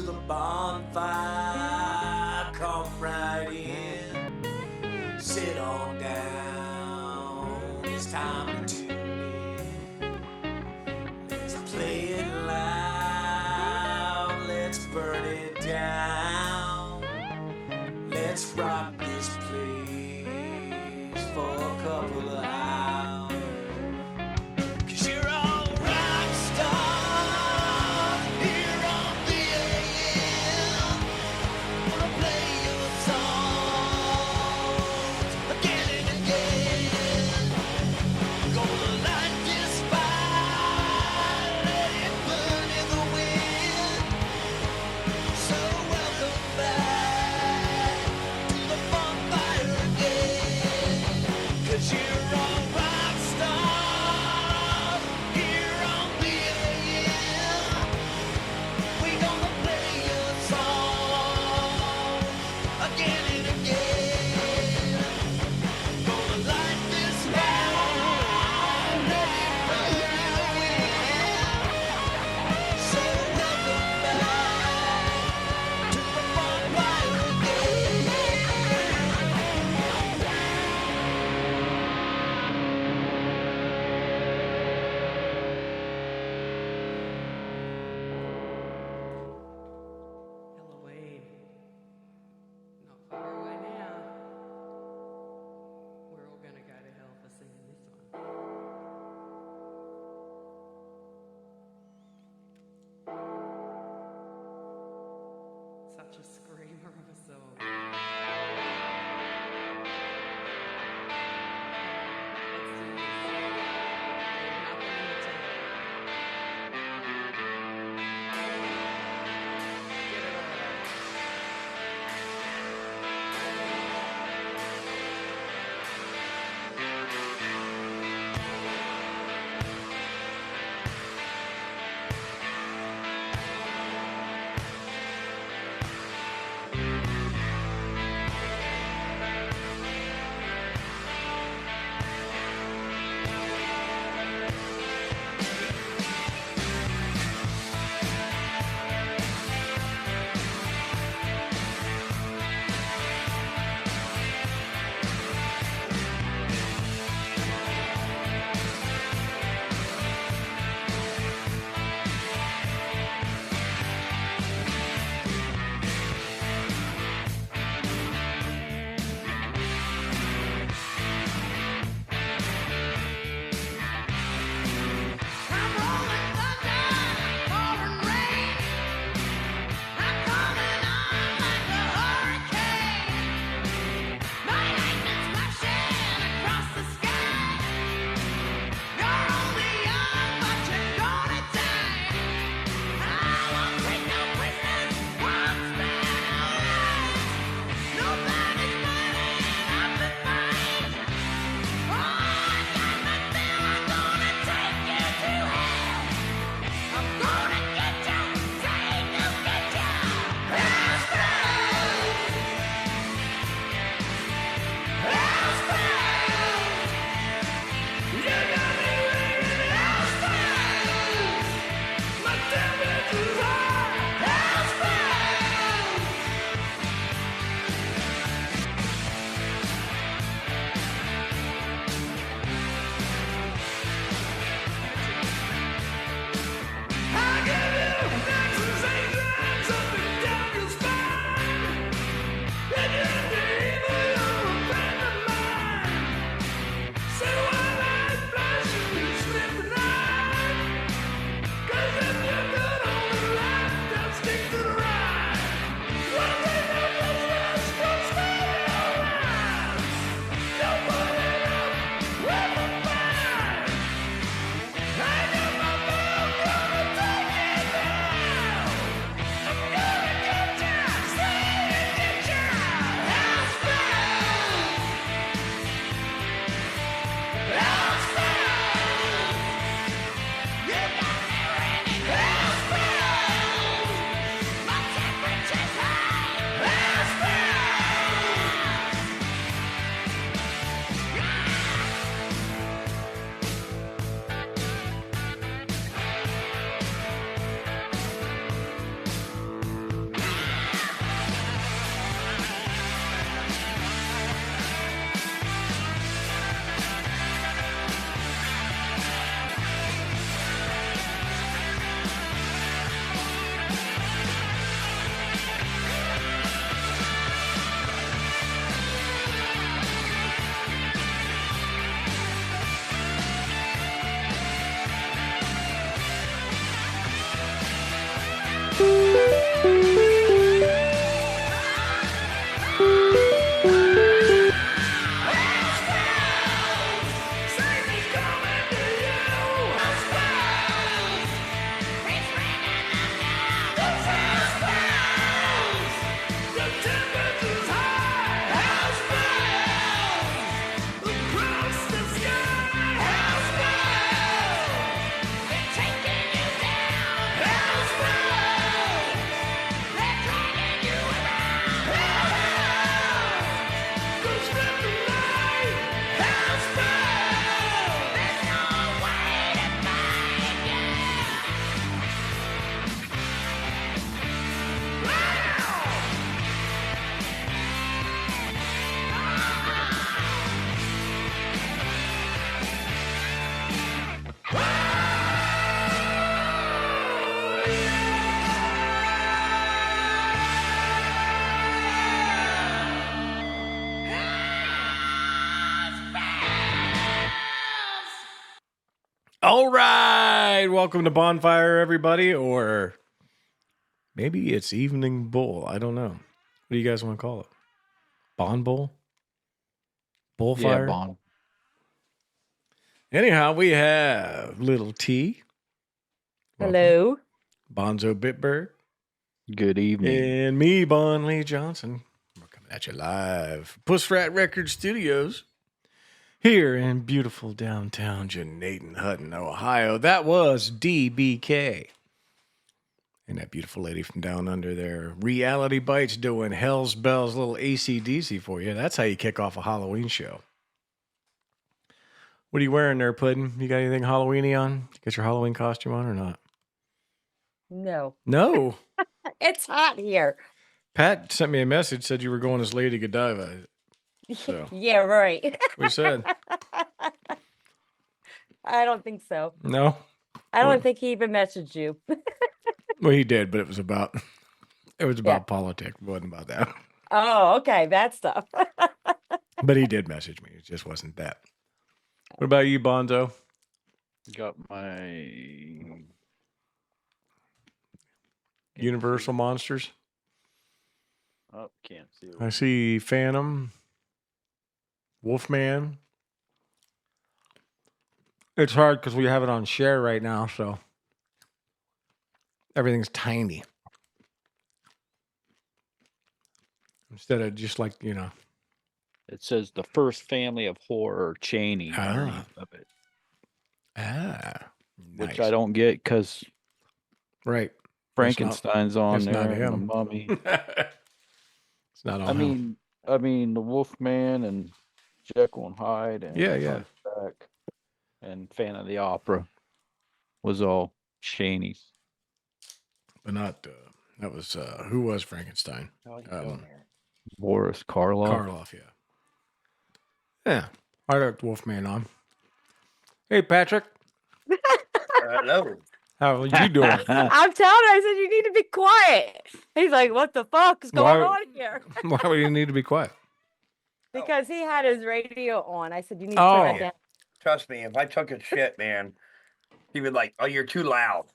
the bonfire, come right in, sit on down, it's time to tune in. Let's play it loud, let's burn it down, let's rock this place for a couple of hours. Such a screamer of a song. All right. Welcome to Bonfire, everybody. Or maybe it's Evening Bowl. I don't know. What do you guys want to call it? Bon Bowl? Bullfire? Yeah, Bon. Anyhow, we have Little T. Welcome. Hello. Bonzo Bitberg. Good evening. And me, Bon Lee Johnson. We're coming at you live. Puss Rat Record Studios. Here in beautiful downtown Janaden Hutton, Ohio. That was DBK. And that beautiful lady from down under there. Reality Bites doing Hell's Bells, little AC/DC for you. That's how you kick off a Halloween show. What are you wearing there, Puddin'? You got anything Halloween-y on? Get your Halloween costume on or not? No. No. It's hot here. Pat sent me a message, said you were going as Lady Godiva. So. Yeah, right. We said. I don't think so. No? I don't think he even messaged you. Well, he did, but it was about politics. It wasn't about that. Oh, okay. That stuff. But he did message me. It just wasn't that. What about you, Bonzo? Got my Universal Monsters? Oh, can't see it. I see Phantom, Wolfman. It's hard because we have it on share right now, so everything's tiny. Instead of just like, you know. It says the first family of horror Cheney underneath of it, which I don't get because right. Frankenstein's on it's there not and the him. Mummy. It's not on him. I mean, the Wolfman and Jekyll and Hyde and Yeah. Hunchback and Phantom of the Opera was all Cheney's. But not, that was, who was Frankenstein? Boris Karloff. Karloff, yeah. Yeah. I got Wolfman on. Hey, Patrick. Hello. How are you doing? I'm telling her, I said, you need to be quiet. He's like, what the fuck is going on here? Why would you need to be quiet? Because he had his radio on. I said, you need to turn it down. Trust me, if I took a shit, man, he would like, oh, you're too loud.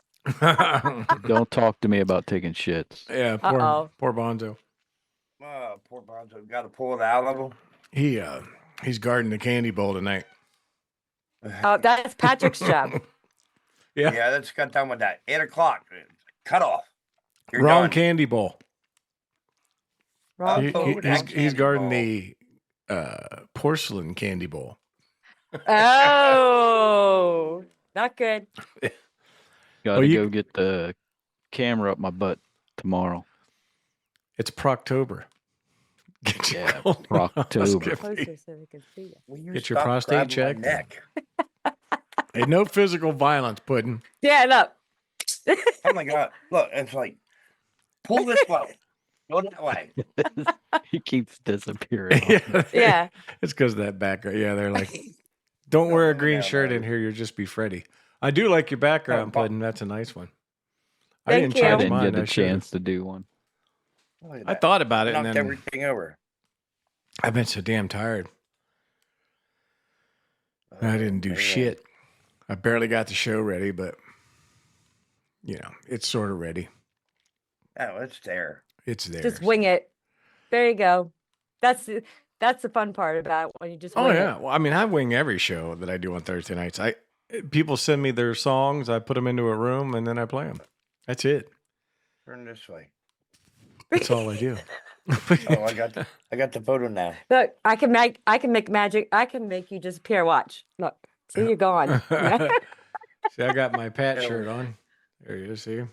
Don't talk to me about taking shits. Yeah, poor Bonzo. Oh, poor Bonzo. Got to pull it out of him. He's guarding the candy bowl tonight. Oh, that's Patrick's job. Yeah. Yeah, let's got done with that. 8 o'clock. Cut off. You're Wrong done. candy bowl. Wrong. He's guarding the porcelain candy bowl. Oh, not good. Got to go get the camera up my butt tomorrow. It's Proctober. Get your Yeah, colonoscopy. Proctober. Closer so we can see you. Will you Get your stop prostate grabbing my checked? neck? Hey, no physical violence, Puddin'. Yeah, look. Oh my God. Look, it's like, pull this way. Go that way. He keeps disappearing. Yeah. It's because of that background. Yeah, they're like, don't wear a green shirt in here. You'll just be Freddy. I do like your background, Puddin'. That's a nice one. Thank you. I change didn't mine. get a I should've. chance to do one. Look at I that. thought about it, and Knocked then everything over. I've been so damn tired. I didn't do man. shit. I barely got the show ready, but you know, it's sort of ready. Oh, it's there. It's there. Just wing it. There you go. That's the fun part about it, when you just Oh wing yeah. it. Well, I mean, I wing every show that I do on Thursday nights. People send me their songs, I put them into a room, and then I play them. That's it. Turn this way. That's all I do. Oh, I got the photo now. Look, I can make magic. I can make you disappear. Watch. Look. See, you're gone. See, I got my Pat shirt on. There you see.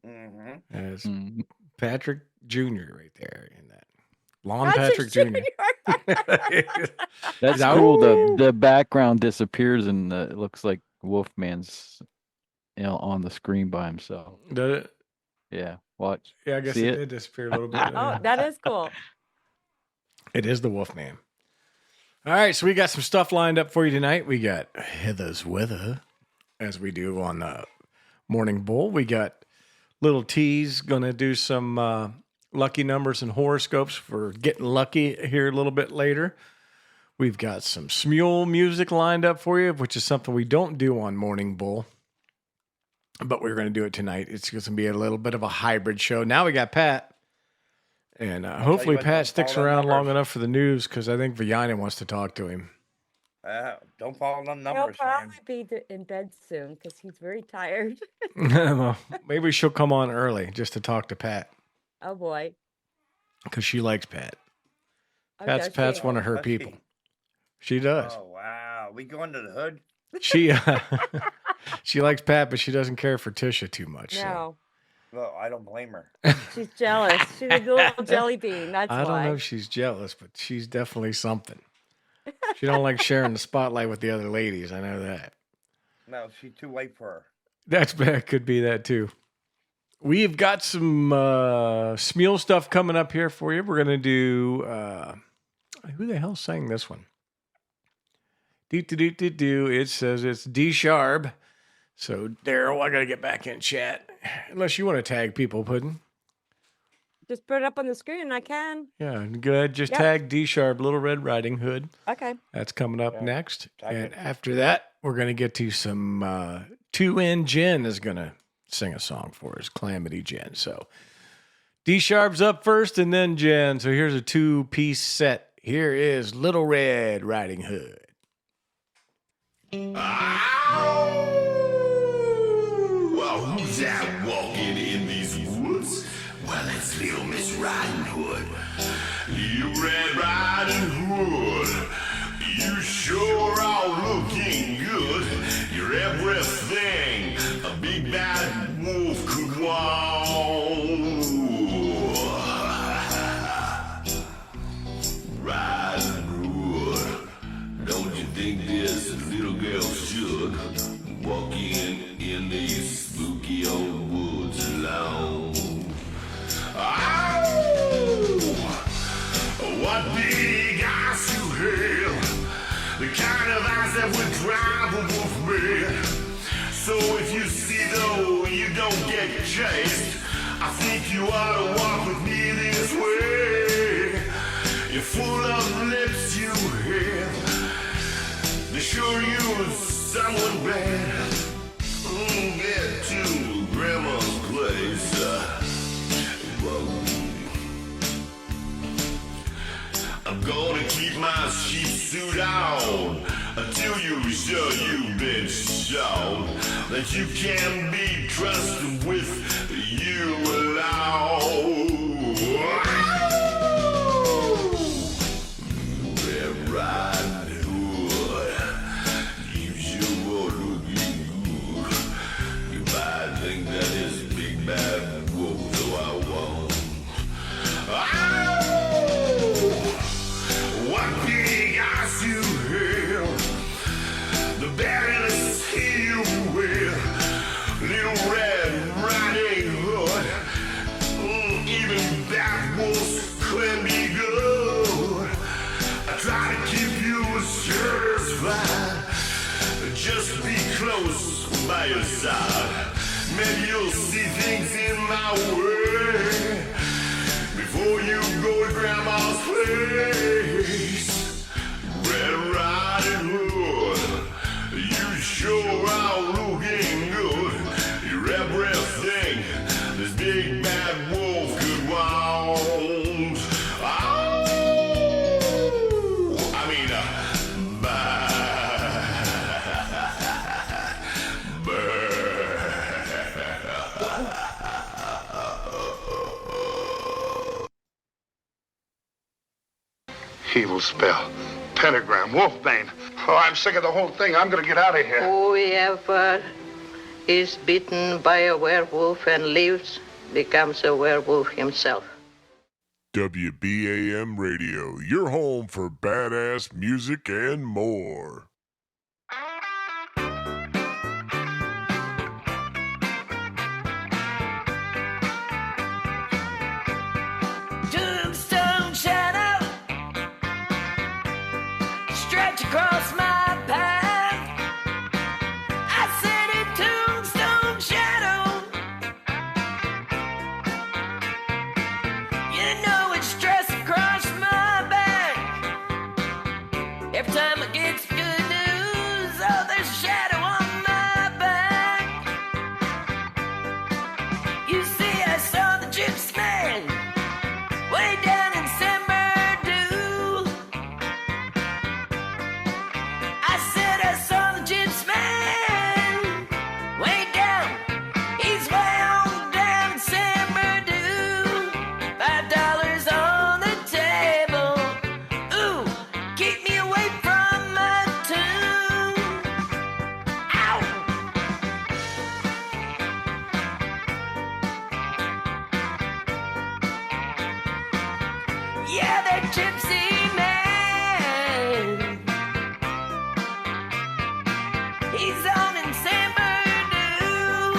Mm-hmm. That's Mm. Patrick Jr. right there in that. Lon Patrick Jr. That's cool. The background disappears and it looks like Wolfman's on the screen by himself. Does it? Yeah, watch. Yeah, I guess See it it? did disappear a little bit. Oh, Yeah. that is cool. It is the Wolfman. All right, so we got some stuff lined up for you tonight. We got Heather's Weather, as we do on Morning Bull. We got Little T's going to do some lucky numbers and horoscopes for getting lucky here a little bit later. We've got some Smule music lined up for you, which is something we don't do on Morning Bull, but we're going to do it tonight. It's going to be a little bit of a hybrid show. Now we got Pat, and hopefully what, Pat don't sticks follow around long numbers. enough for the news because I think VAyina wants to talk to him. Don't follow them He'll numbers, man. probably be in bed soon because he's very tired. Well, maybe she'll come on early just to talk to Pat Oh boy. because she likes Pat. Oh, Pat's does she? one of her Does people. she? She does. Oh, wow. We going to the hood? She likes Pat, but she doesn't care for Tisha too much. So. No. Well, I don't blame her. She's jealous. She's a little jelly bean. That's why. I don't know if she's jealous, but she's definitely something. She don't like sharing the spotlight with the other ladies. I know that. No, she's too white for her. That could be that too. We've got some Smule stuff coming up here for you. We're gonna do who the hell sang this one? Do. It says it's D sharp. So Daryl, I gotta get back in chat. Unless you want to tag people, Puddin'. Just put it up on the screen. I can. Yeah, go ahead. Just Yep. tag D sharp, Little Red Riding Hood. Okay. That's coming up Yeah, next. tag And it. after that, we're going to get to some 2N Jen is going to sing a song for us, Calamity Jen. So D Sharp's up first and then Jen. So here's a 2-piece set. Here is Little Red Riding Hood. Well, who's that walking in these woods? Well, it's little Miss Riding Hood. Little Red Riding Hood. You sure are looking good. You're everything a big bad wolf could want. Riding Hood. Don't you think this little girl should walk in these spooky old woods alone? What big eyes you have, the kind of eyes that would drive a wolf mad. So if you see though you don't get chased, I think you ought to walk with me this way. You're full of lips you have, they sure you someone bad. Get to Grandma's place. Whoa. I'm gonna keep my sheep suit on until you're sure you've been shown that you can be trusted with you alone. Red Riding Hood, you sure are looking good. You might think that is big bad wolf, so I won't. What big eyes you have, the better to see you with. Little Red Riding Hood, even bad wolves can be good. I try to keep you as sure as fly, just be close by your side. Maybe you'll see things in my way before you go to Grandma's place. Red Riding Hood, you sure are looking good. You're everything this big bad wolf could want. Evil spell. Pentagram. Wolfbane. Oh, I'm sick of the whole thing. I'm gonna get out of here. Whoever is bitten by a werewolf and lives becomes a werewolf himself. WBAM Radio, your home for badass music and more. Tombstone shadow stretch across my path. I said a tombstone shadow. You know it stretched across my back. Every time I get some good news, oh, there's a shadow on my back. You see, I saw the gypsy man way down in San Bernardino. I said I saw the gypsy man way down. He's way on down in San Bernardino. $5 on the table. Ooh, keep me away from my tomb. Ow! Yeah, that gypsy man. He's on in San Bernardino.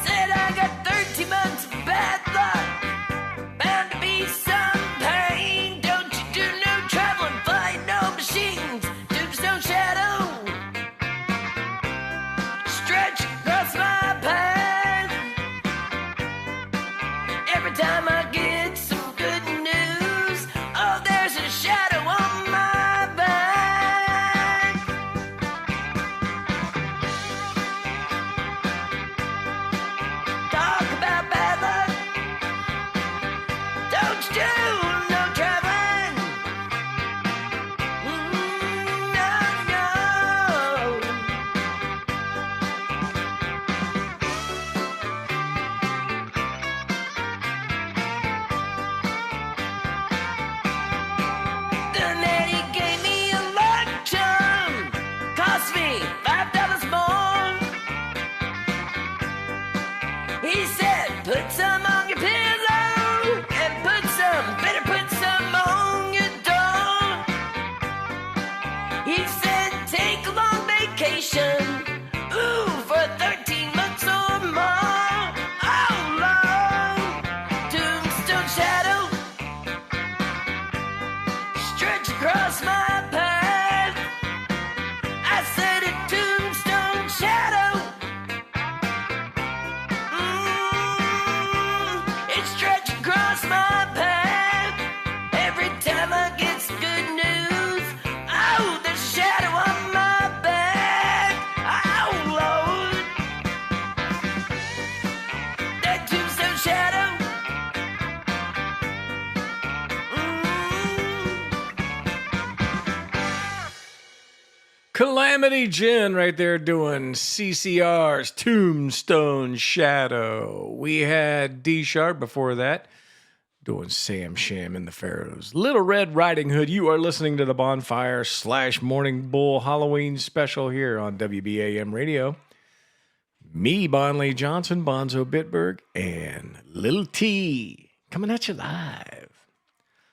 Said I got 13 months of bad luck. Bound to be some pain. Don't you do no traveling, fly no machines. Tombstone shadow. Stretch across my path. Every time I get some good news, oh, there's a shadow on my back. Talk about bad luck. Don't you do no traveling. No, no. The nanny gave me a luncheon. Cost me $5 more. He said, put some on your pillow and better put some on your door. He said, take a long vacation. Ooh, for 13 months or more. Oh, Lord. Tombstone shadow. Stretch across my path. I said a tombstone shadow. It stretch across my path. Every time I get some good news, oh, there's a shadow on my back. Oh, Lord. That tombstone shadow. Calamity Jen right there doing CCR's Tombstone Shadow. We had D Sharp before that doing Sam Sham and the Pharaohs. Little Red Riding Hood, you are listening to the Bonfire / Morning Bull Halloween special here on WBAM Radio. Me, Bonley Johnson, Bonzo Bitburg, and Little T coming at you live.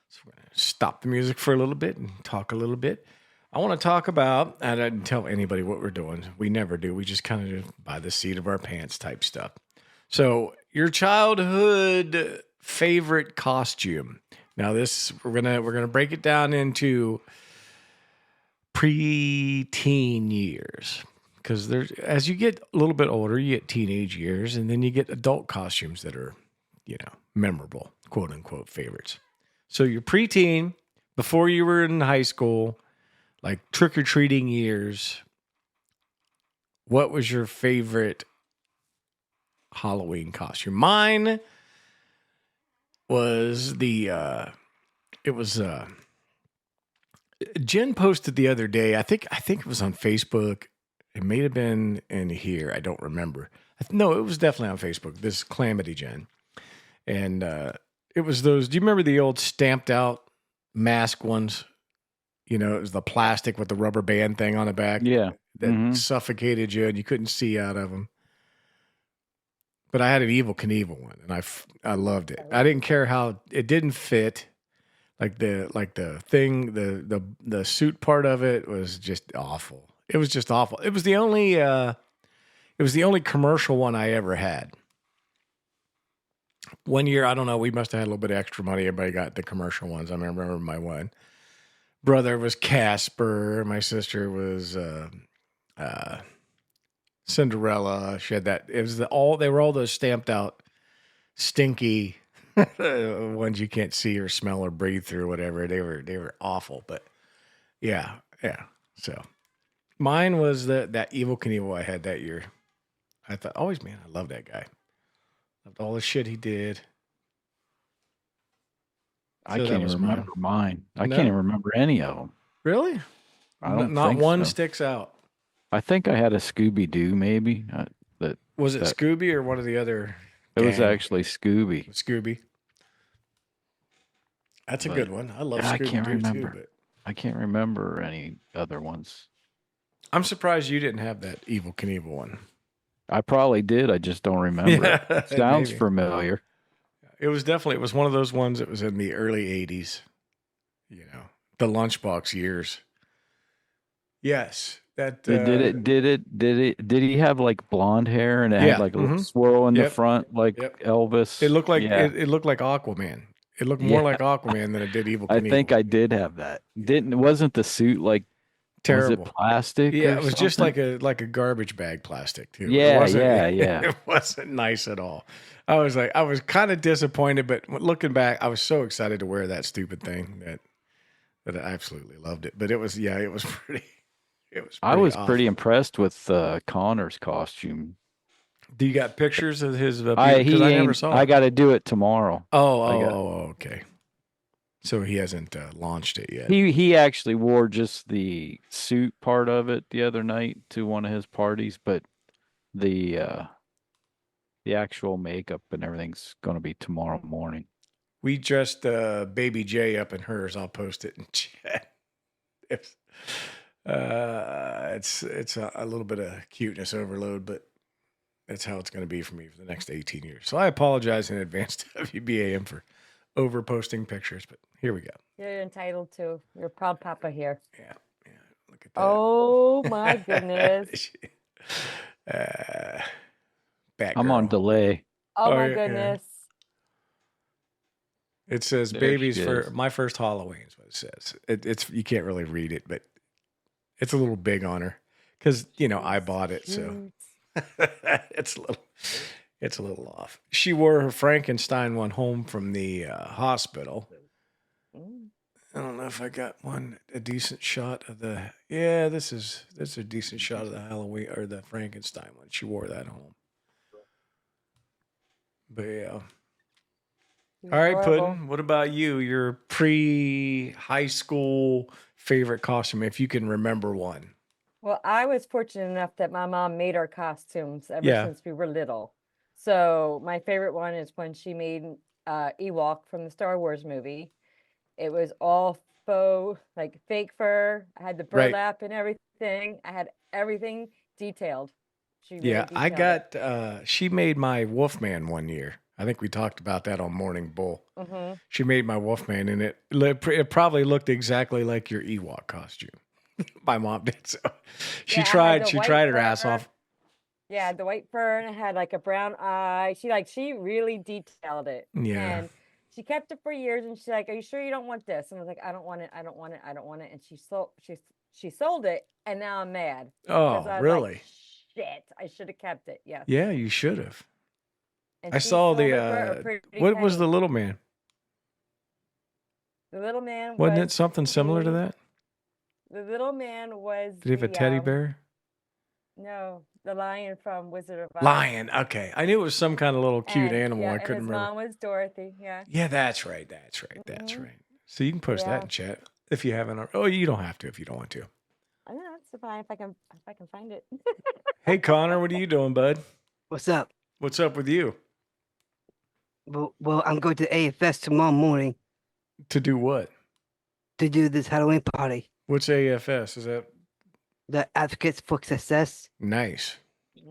So we're going to stop the music for a little bit and talk a little bit. I want to talk about, I didn't tell anybody what we're doing. We never do. We just kind of by the seat of our pants type stuff. So your childhood favorite costume. Now this, we're gonna break it down into pre-teen years. Because there's, as you get a little bit older, you get teenage years, and then you get adult costumes that are, memorable, quote unquote favorites. So your preteen, before you were in high school, like trick-or-treating years, what was your favorite Halloween costume? Mine was Jen posted the other day, I think it was on Facebook. It may have been in here. I don't remember. No, it was definitely on Facebook. This Calamity Jen. And it was those, do you remember the old stamped out mask ones? It was the plastic with the rubber band thing on the back. Yeah. That suffocated you and you couldn't see out of them. But I had an Evil Knievel one and I loved it. I didn't care how it didn't fit. Like the thing, the suit part of it was just awful. It was just awful. It was the only commercial one I ever had. One year, I don't know, we must have had a little bit of extra money. Everybody got the commercial ones. I remember my one brother was Casper. My sister was Cinderella. She had that. It was they were all those stamped out, stinky ones you can't see or smell or breathe through, whatever. They were awful. But yeah. So mine was that Evil Knievel I had that year. I thought, always, man, I love that guy. Loved all the shit he did. I So that can't was even remember mine. I No? can't even remember any of them. Really? I don't Not think one so. sticks out. I think I had a Scooby Doo, maybe. Was it that- Scooby or one of the other? It was gang? actually Scooby. Scooby. That's a But- good one. I love Yeah, I Scooby can't Doo remember. too. But I can't remember any other ones. I'm surprised you didn't have that Evil Knievel one. I probably did. I just don't remember. Yeah, It sounds maybe. familiar. It was one of those ones that was in the early '80s. You know, the lunchbox years. Yes, that Did he have like blonde hair and it Yeah, had like a little mhm. swirl in the Yep, front like yep. Elvis? It looked like Yeah. it looked like Aquaman. It looked more Yeah. like Aquaman than it did Evil I Knievel. think I did have that. Wasn't the suit like Terrible. Was it plastic? Yeah, or it was just something? like a garbage bag plastic too. Yeah, it wasn't, yeah. It wasn't nice at all. I was kind of disappointed, but looking back, I was so excited to wear that stupid thing that I absolutely loved it. But it was pretty. It was. I was awful. pretty impressed with Connor's costume. Do you got pictures of his? Because I I never ain't- saw. I it. got to do it tomorrow. Okay. So he hasn't launched it yet. He actually wore just the suit part of it the other night to one of his parties, but the actual makeup and everything's going to be tomorrow morning. We dressed Baby J up in hers. I'll post it in chat. It's a little bit of cuteness overload, but that's how it's going to be for me for the next 18 years. So I apologize in advance to WBAM for over posting pictures, but here we go. You're entitled to. You're a proud papa here. Yeah. Look at that. Oh my goodness. I'm on delay. Oh my yeah. goodness. It says There babies she for is. my first Halloween is what it says. It's you can't really read it, but it's a little big on her because I bought it, so it's a little off. She wore her Frankenstein one home from the hospital. I don't know if I got a decent shot of the. Yeah, this is a decent shot of the Halloween or the Frankenstein one. She wore that home. But yeah. All right, Puddin'. What about you? Your pre-high school favorite costume, if you can remember one. Well, I was fortunate enough that my mom made our costumes ever Yeah. since we were little. So my favorite one is when she made Ewok from the Star Wars movie. It was all faux, like fake fur. I had the Right. burlap and everything. I had everything detailed. She really Yeah, I detailed got. She made my Wolfman one year. I think we talked about that on Morning Bull. it. Mhm. She made my Wolfman, and it probably looked exactly like your Ewok costume. My mom did so. She Yeah, I had tried. the She white tried her ass fur. off. Yeah, the white fur and it had like a brown eye. She really detailed it. Yeah. And she kept it for years and she's like, "Are you sure you don't want this?" And I was like, "I don't want it. I don't want it. I don't want it." And she sold it and now I'm mad. Oh, 'Cause I was really? like, shit, I should have kept it. Yes. Yeah, you should have. And I she saw sold it for a the. pretty What was the penny. little man? The little man Wasn't was it something similar to the- that? The little man was Did he have a the, teddy bear? No, the lion from Wizard of Oz. Lion. Okay, I knew it was some kind of little cute And, animal. yeah, I and couldn't his remember. mom was Dorothy. Yeah. Yeah, that's right. That's Mhm. right. So you can post that Yeah. in chat if you haven't. Oh, you don't have to if you don't want to. I know it's fine if I can find it. Hey, Connor, what are you doing, bud? What's up? What's up with you? Well, I'm going to AFS tomorrow morning To do what? to do this Halloween party. What's AFS? Is that The Advocates for Success. nice?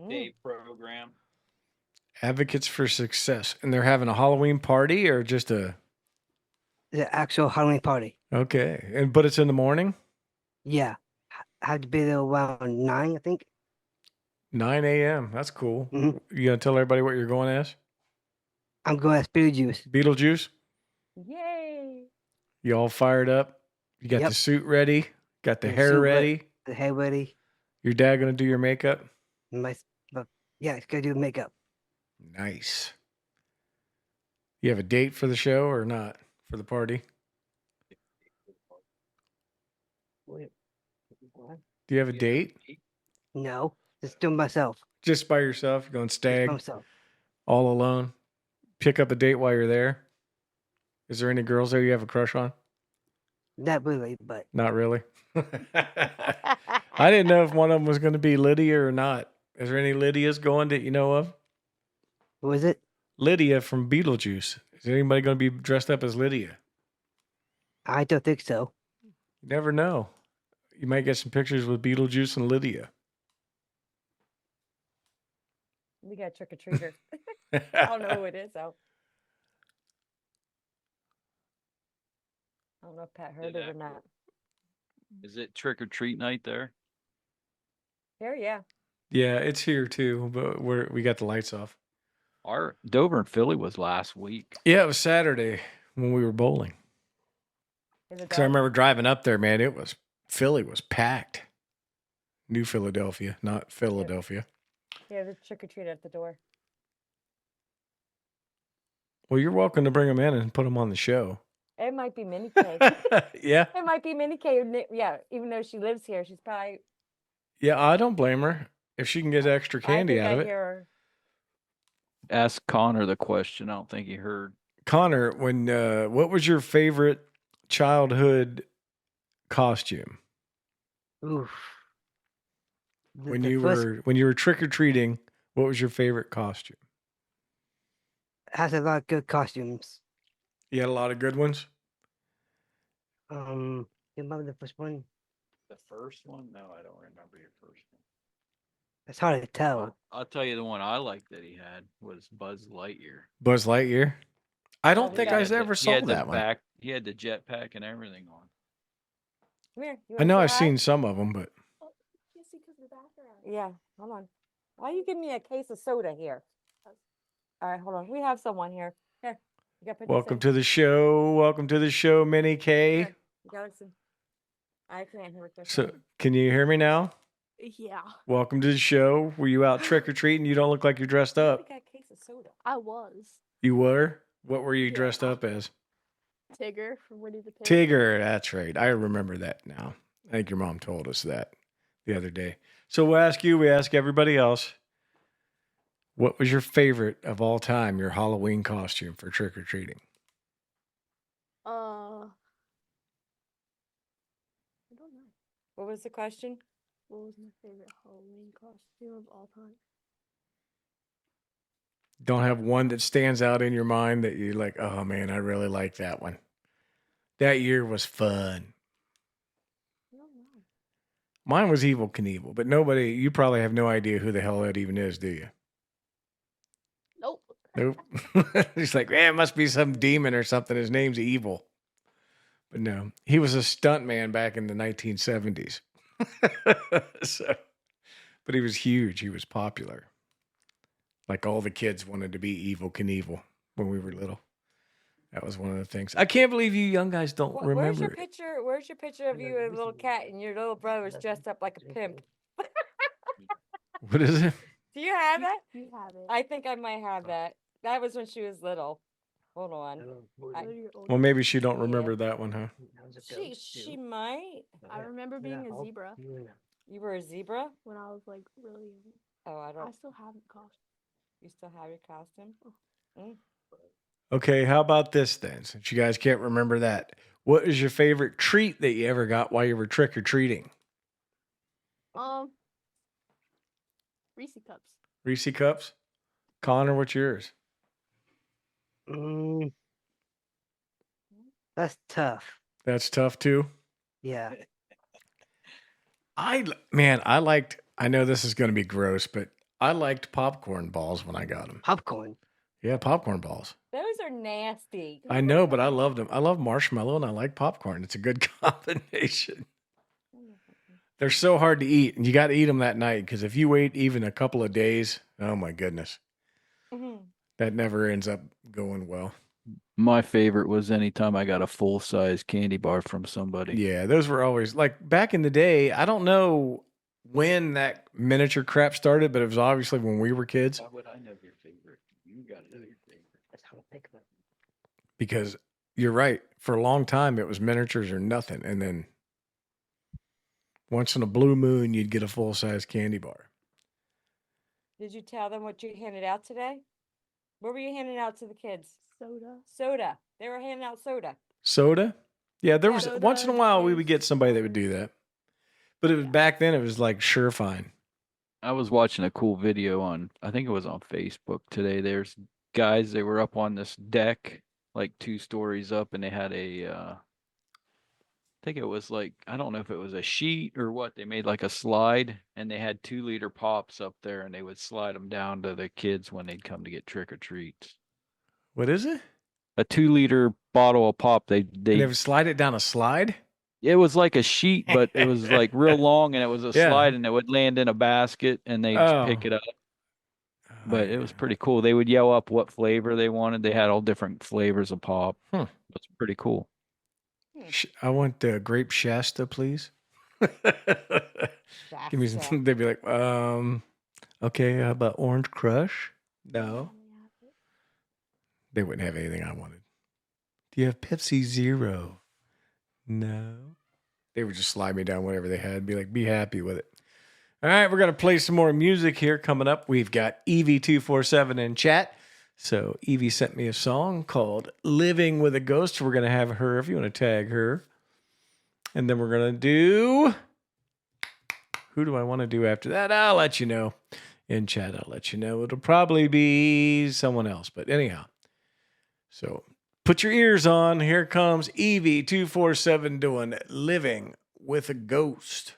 Day program. Advocates for Success, and they're having a Halloween party or just a The actual Halloween party. okay, but it's in the morning, Yeah. I have to be there around 9, I think. 9 a.m. That's cool. Mhm. You gonna tell everybody what you're going as? I'm going as Beetlejuice. Beetlejuice. Yay! You all fired up? You got the Yep. suit ready? Got the The hair suit ready? The hair ready. Your dad gonna do your makeup? My, but yeah, it's gonna do makeup. Nice. You have a date for the show or not? For the party? Do you have a date? No, just do it myself. Just by yourself? You're going Just by stag myself. all alone? Pick up a date while you're there? Is there any girls there you have a crush on? Not really, but Not really. I didn't know if one of them was going to be Lydia or not. Is there any Lydias going that you know of? who is it? Lydia from Beetlejuice. Is anybody going to be dressed up as Lydia? I don't think so. You never know. You might get some pictures with Beetlejuice and Lydia. We got trick or treater. I don't know who it is though. I don't know if Pat heard it or not. Is it trick or treat night there? Here, yeah. Yeah, it's here too, but we got the lights off. Our Dover and Philly was last week. Yeah, it was Saturday when we were bowling. Is it Because I dark? remember driving up there, man. Philly was packed. New Philadelphia, not Philadelphia. Yeah, there's trick or treat at the door. Well, you're welcome to bring them in and put them on the show. It might be Minnie K. Yeah. It might be Minnie K. Yeah, even though she lives here, she's probably. Yeah, I don't blame her if she can get extra candy I think out of I it. hear her. Ask Connor the question. I don't think he heard. Connor, what was your favorite childhood costume Oof. when you were trick or treating? What was your favorite costume? has a lot of good costumes. You had a lot of good ones. You remember the first one? The first one? No, I don't remember your first one. It's hard to tell. I'll tell you the one I liked that he had was Buzz Lightyear. Buzz Lightyear. I don't we think got I it. ever saw that one. He had the jetpack and everything on. Come here. You I wanna know say I've hi? seen some of them, but Yeah, hold on. Why you give me a case of soda here? All right, hold on. We have someone here. Here, you got put this welcome in. to the show. Welcome to the show, Minnie K. Here, you got this in. I can't hear what they're So, saying. can you hear me now? Yeah, Welcome to the show. Were you out trick or treating? You don't look like you're dressed We up. got a case of soda. I was You were? What were you Yeah. dressed up as? Tigger from Winnie the Pooh. Tigger. That's right. I remember that now. I think your mom told us that the other day. So we'll ask you, we ask everybody else, what was your favorite of all time, your Halloween costume for trick or treating? I don't know. What was the question? What was my favorite Halloween costume of all time? Don't have one that stands out in your mind that you're like, oh man, I really like that one. That year was fun. I don't know. Mine was Evil Knievel, but you probably have no idea who the hell that even is, do you? Nope. Nope. He's like, it must be some demon or something. His name's Evil. But no, he was a stunt man back in the 1970s. But he was huge. He was popular. Like all the kids wanted to be Evil Knievel when we were little. That was one of the things. I can't believe you young guys don't Where's remember your it. picture? Where's your picture of you and a little cat and your little brother was dressed up like a pimp? What is it? Do you have that? You have it. I think I might have that. That was when she was little. Hold on. What are your older Well, maybe she don't Yeah. remember that one, huh? She might. I remember being a zebra You were a zebra? when I was like really young. Oh, I I don't. still haven't costume. You still have your costume? Mm. Okay, how about this then? Since you guys can't remember that, what is your favorite treat that you ever got while you were trick or treating? Reese cups. Reese cups? Connor, what's yours? That's tough. That's tough too. Yeah. I know this is going to be gross, but I liked popcorn balls when I got them. Popcorn. Yeah, popcorn balls. Those are nasty. I know, but I loved them. I love marshmallow and I like popcorn. It's a good combination. They're so hard to eat, and you got to eat them that night because if you wait even a couple of days, oh my goodness, that never ends up going well. My favorite was anytime I got a full size candy bar from somebody. Yeah, those were always like back in the day. I don't know when that miniature crap started, but it was obviously when we were kids. Why would I know your favorite? You got to know your favorite. That's how I pick them. Because you're right. For a long time, it was miniatures or nothing. And then once in a blue moon, you'd get a full-size candy bar. Did you tell them what you handed out today? What were you handing out to the kids? Soda. Soda. They were handing out soda. Soda? Yeah, there was Soda, once in a while we would juice, get somebody that would do that. But it was back then, it was like Surefine. I was watching a cool video on, I think it was on Facebook today. There's guys, they were up on this deck, like 2 stories up, and they had I think it was like, I don't know if it was a sheet or what. They made like a slide, and they had 2-liter pops up there, and they would slide them down to the kids when they'd come to get trick or treats. What is it? A 2-liter bottle of pop. They would slide it down a slide? It was like a sheet, but it was like real long, and it was a Yeah. slide, and it would land in a basket, and they'd pick it up. But it was pretty cool. They would yell up what flavor they wanted. They had all different flavors of pop. Hmm. It was pretty cool. I want the grape Shasta, please. Give me some. They'd be like, okay, how about Orange Crush? No. They wouldn't have anything I wanted. Do you have Pepsi Zero? No. They would just slide me down whatever they had. Be like, be happy with it. All right, we're going to play some more music here coming up. We've got EV247 in chat. So Evie sent me a song called Living with a Ghost. We're going to have her, if you want to tag her. And then we're going to do... Who do I want to do after that? I'll let you know. In chat, I'll let you know. It'll probably be someone else. But anyhow. So put your ears on. Here comes EV247 doing Living with a Ghost.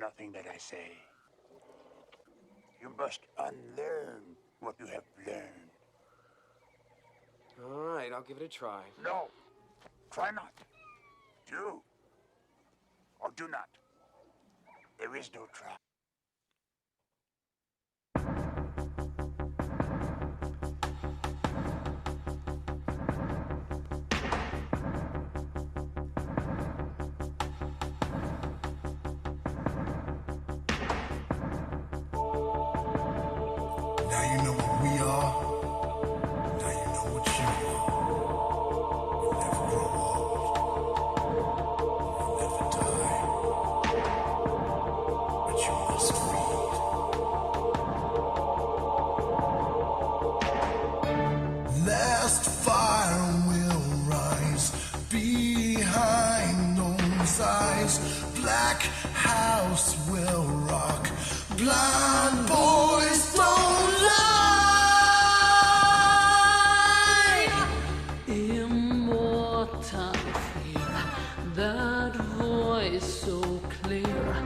nothing that I say. You must unlearn what you have learned. All right, I'll give it a try. No, try not. Do or do not. There is no try. Now you know what we are. Now you know what you are. You'll never grow old. You'll never die. But you must read. Last fire will rise behind those eyes. Black house will rock. Blind boys don't lie. Immortal fear, that voice so clear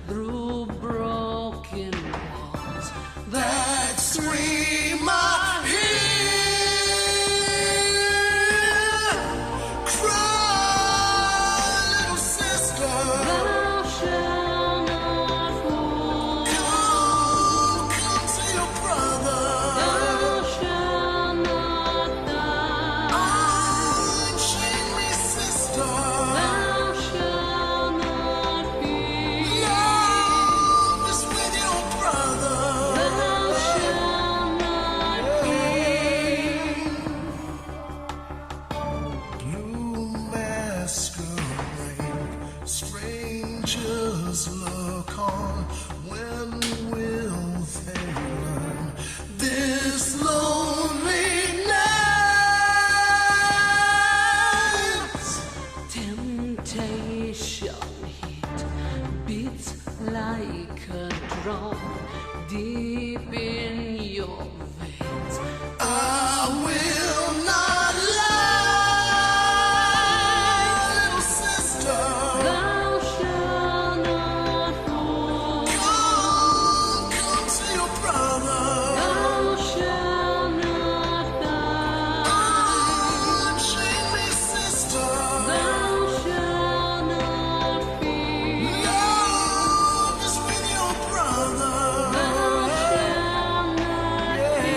through broken walls, that scream I hear. Cry, little sister. thou shalt not fall. Come to your brother. Thou shalt not die. Unchain me, sister. Thou shalt not be. Love is with your brother. Thou shalt not be. Blue masquerade, strangers look on. When will they learn this loneliness? Temptation heat beats like a drum deep in your veins. I will not lie, little sister. Thou shalt not fall. Come to your brother. Thou shalt not die. Unchain me, sister. Thou shalt not be. Love is with your brother. Thou shalt not be.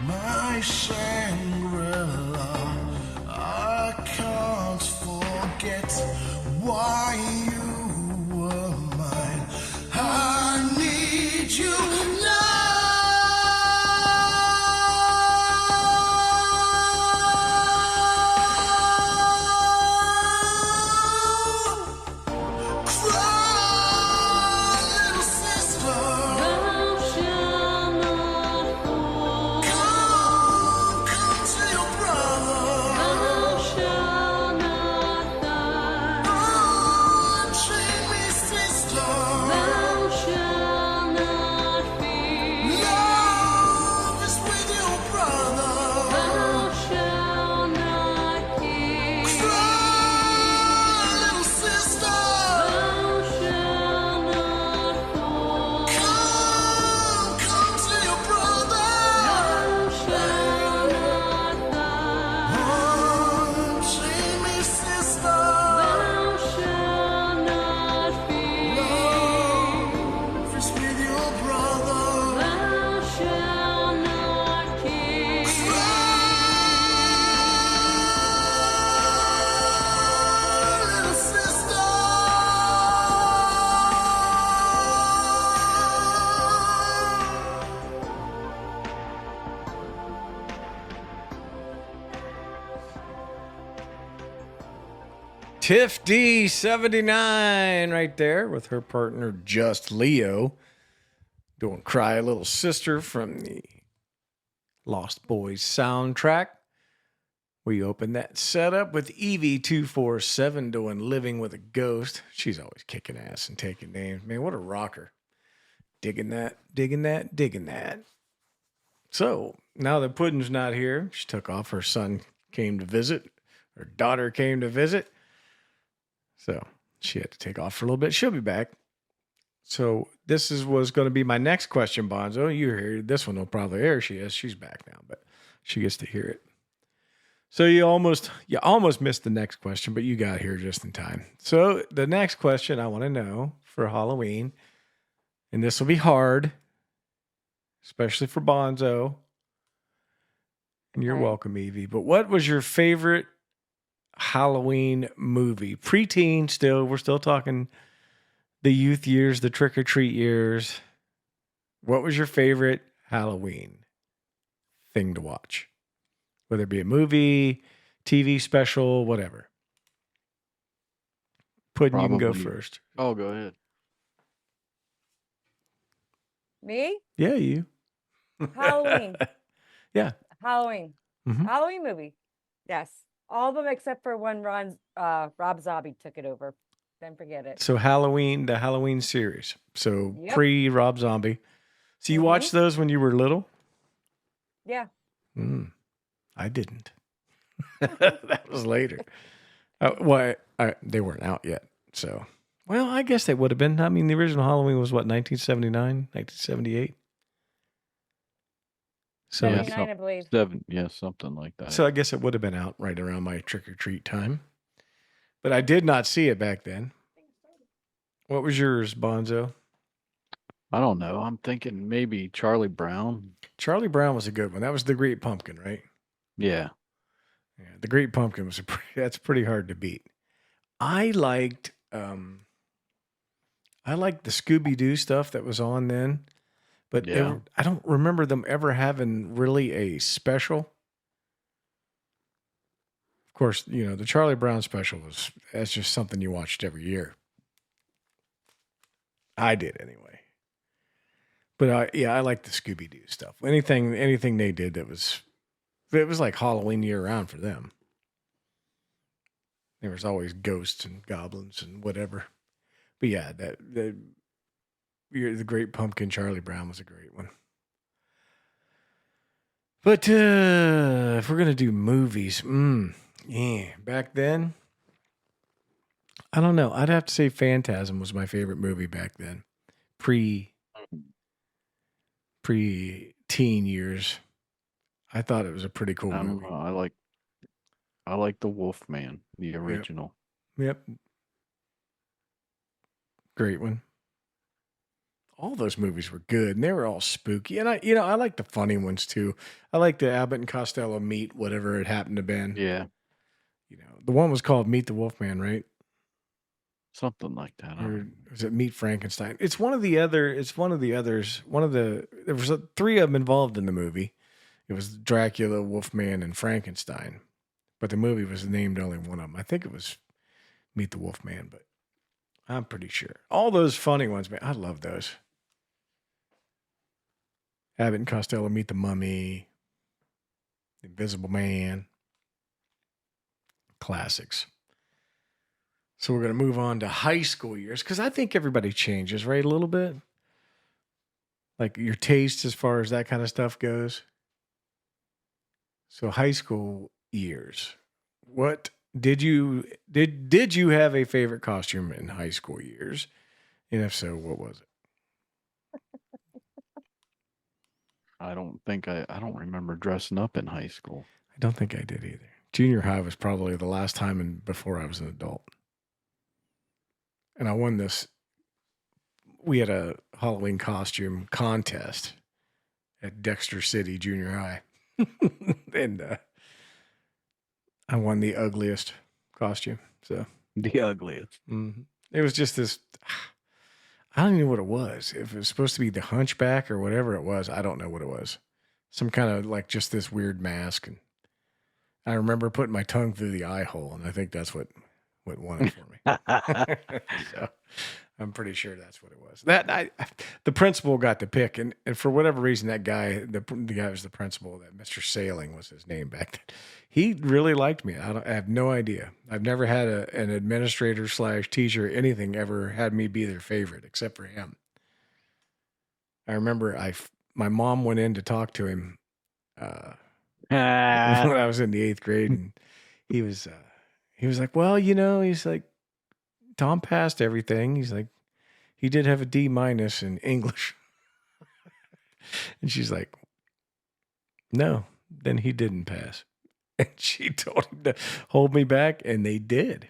My Shangri-La, I can't forget why you were mine. I need you now. Cry, little sister. Thou shalt not fall. Come to your brother. Thou shalt not die. Unchain me, sister. Thou shalt not be. Love is with your brother. Thou shalt not keep. Cry, little sister. Thou shalt not fall. Come to your brother. Thou shalt not die. Unchain me, sister. Thou shalt not be. Love is with your brother. Thou shalt not keep. Little sister. Tiff D79 right there with her partner Just Leo. Doing Cry a Little Sister from the Lost Boys soundtrack. We opened that setup with EV247 doing Living with a Ghost. She's always kicking ass and taking names. Man, what a rocker. Digging that, digging that, digging that. So now that Puddin's not here, she took off. Her son came to visit. Her daughter came to visit. So she had to take off for a little bit. She'll be back. So this was going to be my next question, Bonzo. You hear this one will probably air. She's back now, but she gets to hear it. So you almost missed the next question, but you got here just in time. So the next question I want to know for Halloween, and this will be hard, especially for Bonzo. And you're welcome, Evie. But what was your favorite Halloween movie? Preteen still. We're still talking the youth years, the trick-or-treat years. What was your favorite Halloween thing to watch? Whether it be a movie, TV special, whatever. Puddin', you can go first. Oh, go ahead. Me? Yeah, you. Halloween. Yeah. Halloween. Mhm. Halloween movie. Yes. All of them except for when Rob Zombie took it over. Then forget it. So Halloween, the Halloween series. So Yep. pre-Rob Zombie. So you watched those when you were little? Yeah. I didn't. That was later. They weren't out yet. So, well, I guess they would have been. I mean, the original Halloween was what, 1979, 1978? So, 79, I believe. Something like that. So I guess it would have been out right around my trick-or-treat time. But I did not see it back then. What was yours, Bonzo? I don't know. I'm thinking maybe Charlie Brown. Charlie Brown was a good one. That was the Great Pumpkin, right? Yeah. Yeah, the Great Pumpkin was that's pretty hard to beat. I liked the Scooby-Doo stuff that was on then, but I don't remember them ever having really a special. Of course, the Charlie Brown special that's just something you watched every year. I did anyway. But I like the Scooby-Doo stuff. Anything they did it was like Halloween year round for them. There was always ghosts and goblins and whatever. But yeah, the Great Pumpkin Charlie Brown was a great one. But if we're gonna do movies, back then, I don't know. I'd have to say Phantasm was my favorite movie back then, pre-teen years. I thought it was a pretty cool movie. I like the Wolfman, the original. Yep. Great one. All those movies were good, and they were all spooky. And I like the funny ones too. I like the Abbott and Costello meet whatever it happened to been. Yeah. The one was called Meet the Wolfman, right? Something like that. Or was it Meet Frankenstein? It's one of the others. There was three of them involved in the movie. It was Dracula, Wolfman, and Frankenstein. But the movie was named only one of them. I think it was Meet the Wolfman, but I'm pretty sure. All those funny ones, man. I love those. Abbott and Costello Meet the Mummy, The Invisible Man. Classics. So we're going to move on to high school years because I think everybody changes, right? A little bit. Like your taste as far as that kind of stuff goes. So high school years. What did you have a favorite costume in high school years? And if so, what was it? I don't remember dressing up in high school. I don't think I did either. Junior high was probably the last time before I was an adult. And I won this. We had a Halloween costume contest at Dexter City Junior High. And I won the ugliest costume. So the ugliest. Mm-hmm. It was just this. I don't even know what it was. If it was supposed to be the Hunchback or whatever it was, I don't know what it was. Some kind of like just this weird mask. And I remember putting my tongue through the eye hole, and I think that's what wouldn't want it for me. So I'm pretty sure that's what it was. The principal got to pick, and for whatever reason, that guy, the guy who was the principal, that Mr. Sailing was his name back then. He really liked me. I have no idea. I've never had an administrator / teacher, anything ever had me be their favorite except for him. I remember my mom went in to talk to him when I was in the 8th grade, and he was like, well, he's like, Tom passed everything. He's like, he did have a D- in English. And she's like, no, then he didn't pass. And she told him to hold me back, and they did.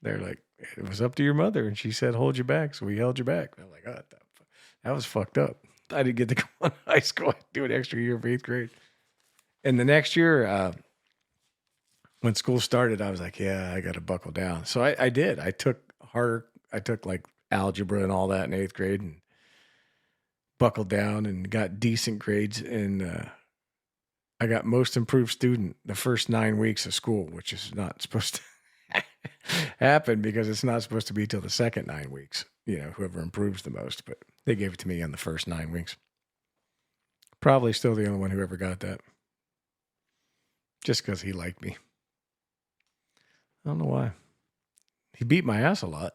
They're like, it was up to your mother, and she said, hold you back, so we held you back. I'm like, oh, that was fucked up. I didn't get to go on high school. I had to do an extra year of 8th grade. And the next year, when school started, I was like, yeah, I got to buckle down. So I did. I took like algebra and all that in 8th grade and buckled down and got decent grades. And I got most improved student the first 9 weeks of school, which is not supposed to happen because it's not supposed to be till the second 9 weeks, whoever improves the most. But they gave it to me on the first 9 weeks. Probably still the only one who ever got that. Just because he liked me. I don't know why. He beat my ass a lot.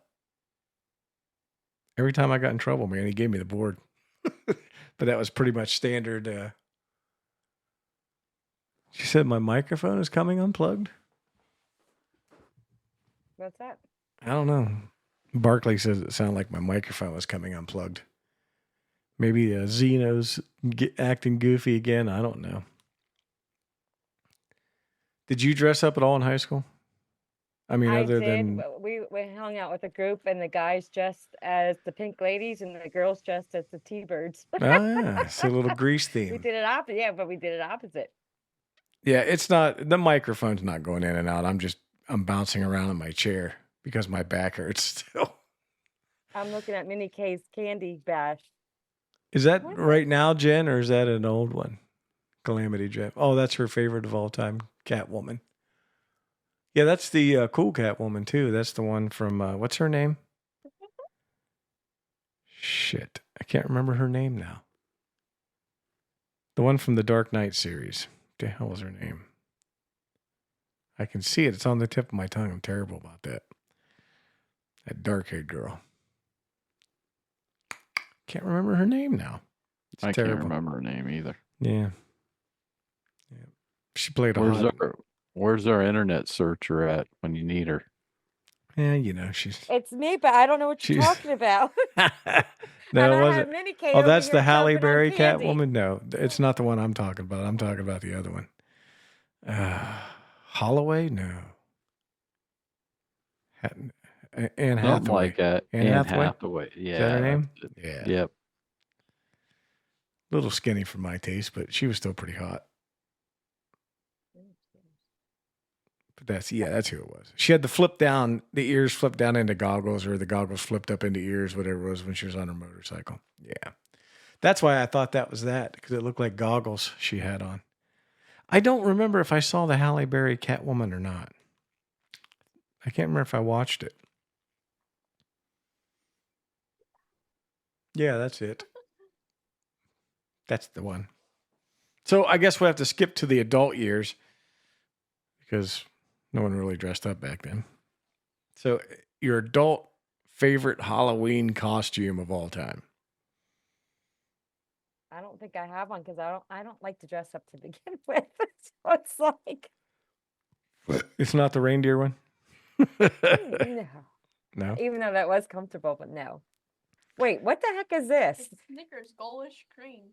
Every time I got in trouble, man, he gave me the board. But that was pretty much standard. She said my microphone is coming unplugged. What's that? I don't know. Barkley says it sounded like my microphone was coming unplugged. Maybe Zeno's acting goofy again. I don't know. Did you dress up at all in high school? I mean, I other did. than We hung out with a group, and the guys dressed as the Pink Ladies, and the girls dressed as the T-Birds. it's a little grease We theme. did it opposite. Yeah, but we did it opposite. Yeah, it's not, the microphone's not going in and out. I'm bouncing around in my chair because my back hurts still. I'm looking at Minnie K's Candy Bash. Is that right now, Jen, or is that an old one? Calamity Jen. Oh, that's her favorite of all time, Catwoman. Yeah, that's the cool Catwoman, too. That's the one from, what's her name? Shit, I can't remember her name now. The one from the Dark Knight series. What the hell was her name? I can see it. It's on the tip of my tongue. I'm terrible about that. That dark-haired girl. Can't remember her name now. It's I terrible. can't remember her name either. Yeah. She played a Where's our internet searcher at when you need her? Yeah, she's... It's me, but I don't know what you're talking about. No, it it wasn't. Minnie K Oh, over that's here the Halle chomping on Berry candy. Catwoman? No, it's not the one I'm talking about. I'm talking about the other one. Holloway? No. Anne Hathaway. Something like that. Anne Hathaway. Yeah. Is that her name? Yeah. A Yep. little skinny for my taste, but she was still pretty hot. But that's who it was. She had the ears flipped down into goggles, or the goggles flipped up into ears, whatever it was, when she was on her motorcycle. Yeah. That's why I thought that was that, because it looked like goggles she had on. I don't remember if I saw the Halle Berry Catwoman or not. I can't remember if I watched it. Yeah, that's it. That's the one. So I guess we have to skip to the adult years because no one really dressed up back then. So your adult favorite Halloween costume of all time? I don't think I have one because I don't like to dress up to begin with. So it's like It's not the reindeer one? no. No. Even though that was comfortable, but no. Wait, what the heck is this? It's Snickers Ghoulish Cream.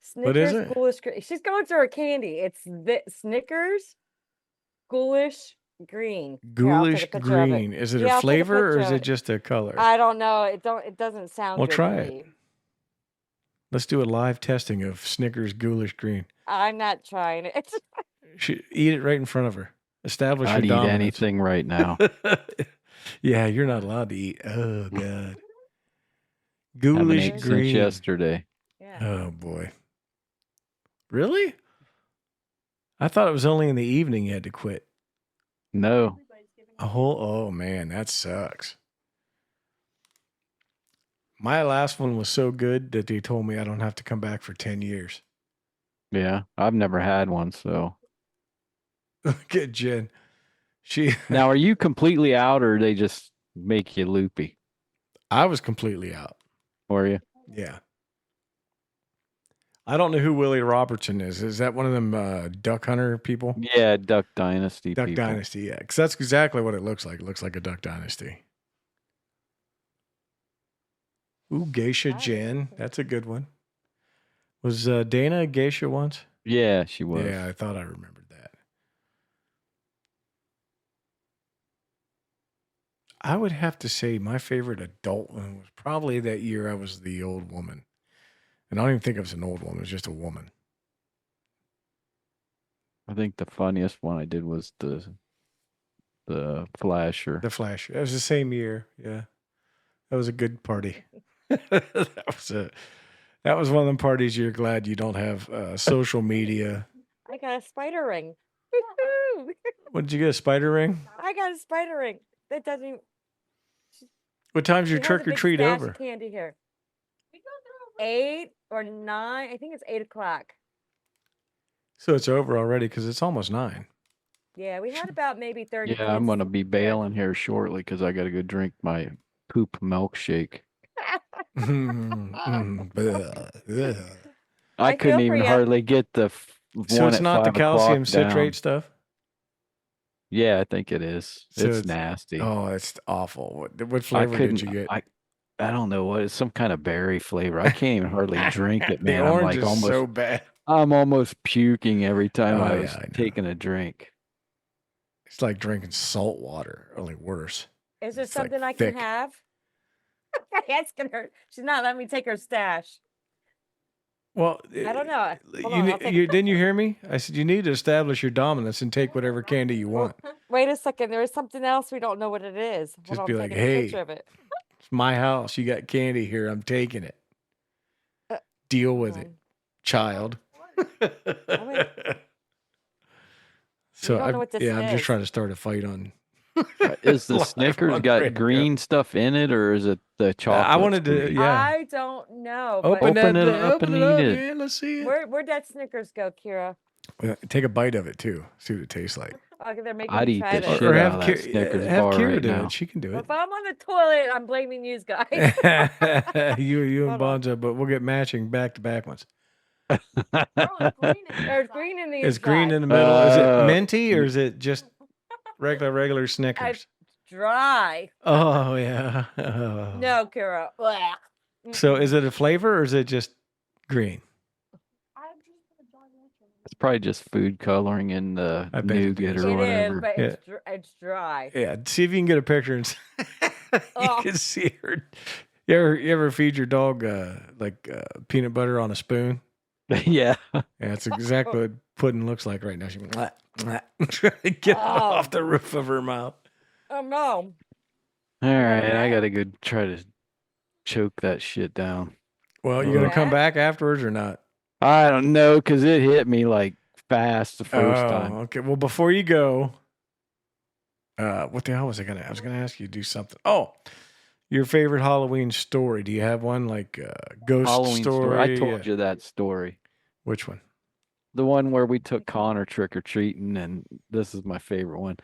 Snickers What is it? Ghoulish Green. She's going through her candy. It's the Snickers Ghoulish Green. Here, I'll take Ghoulish a picture of green. Is it Yeah, a I'll take a flavor or picture is of it just a color? I don't know. It doesn't sound Well, good try to it. me. Let's do a live testing of Snickers Ghoulish Green. I'm not trying it. Eat it right in front of her. Establish I'd your eat dominance. anything right now. Yeah, you're not allowed to eat. Oh, God. Haven't Ghoulish eaten since green. yesterday. Oh, boy. Really? I thought it was only in the evening you had to quit. No. A whole, oh man, that sucks. My last one was so good that they told me I don't have to come back for 10 years. Yeah, I've never had one, so. Look at Jen. She Now, are you completely out, or they just make you loopy? I was completely out. Were you? Yeah. I don't know who Willie Robertson is. Is that one of them duck hunter people? Yeah, Duck Dynasty Duck people. Dynasty, yeah. Because that's exactly what it looks like. It looks like a Duck Dynasty. Ooh, Geisha Jen. That's a good one. Was Dana a geisha once? Yeah, she was. Yeah, I thought I remembered that. I would have to say my favorite adult one was probably that year I was the old woman. And I don't even think I was an old woman. It was just a woman. I think the funniest one I did was the Flasher. The Flash. It was the same year. Yeah. That was a good party. That was one of them parties you're glad you don't have social media. I got a spider ring. Woo-hoo! What did you get, a spider ring? I got a spider ring. That doesn't even. What time's your She has a trick or big treat stash over? of candy here. 8 or 9. I think it's 8 o'clock. So it's over already because it's almost 9. Yeah, we had about maybe 30 Yeah, I'm minutes. going to be bailing here shortly because I got to go drink my poop milkshake. I I couldn't feel for even ya. hardly get the So one it's at not the 5 o'clock calcium citrate down. stuff? Yeah, I think it is. So It's nasty. Oh, it's awful. What I flavor did couldn't. you get? I don't know what. It's some kind of berry flavor. I can't even hardly drink it, The man. I'm orange like is almost. so bad. I'm almost puking every time Oh, I yeah, was I know. taking a drink. It's like drinking salt water, only worse. Is there It's like something I thick. can have? Asking her. She's not letting me take her stash. Well, I don't know. Hold you, on, I'll take didn't you hear me? I said you need to establish your dominance and take whatever candy you want. Wait a second. There is something else. We don't know what it is. Hold Just on, be I'm like, taking a hey, picture of it. it's my house. You got candy here. I'm taking it. Uh, Deal with it, child. So don't know what this I'm just is. trying to start a fight on. Is the live Snickers on got radio. green stuff in it, or is it the chocolate? I wanted to, yeah. I don't know. Open but that, it up open and it up, eat it. man. Let's see it. where'd that Snickers go, Kira? Take a bite of it too. See what it tastes like. Okay, they're making I'd me eat try the this. shit Or out have of that Snickers have bar Kira right do now. it. She can do it. If I'm on the toilet, I'm blaming you guys. you and Hold on. Bonzo, but we'll get matching back-to-back ones. There's green in the Is green inside. in the middle? Is it Uh, minty or is it just regular Snickers? It's dry. Oh yeah. Oh. No, Kira. Blech. So is it a flavor or is it just green? It's probably just food coloring in the I bet it nougat is. or It whatever. is, but Yeah. it's dry. Yeah. See if you can get a picture and you Oh. can see her. You ever feed your dog peanut butter on a spoon? Yeah. Yeah, that's exactly what pudding looks like right now. She went, trying to get it off the roof of her mouth. Oh no. All right, I gotta go try to choke that shit down. Well, you gonna come back afterwards or not? I don't know, because it hit me like fast the first time. Okay. Well, before you go, what the hell was I gonna? I was gonna ask you to do something. Oh, your favorite Halloween story? Do you have one like ghost Halloween story? I told you that story. Which one? The one where we took Connor trick or treating, and this is my favorite one.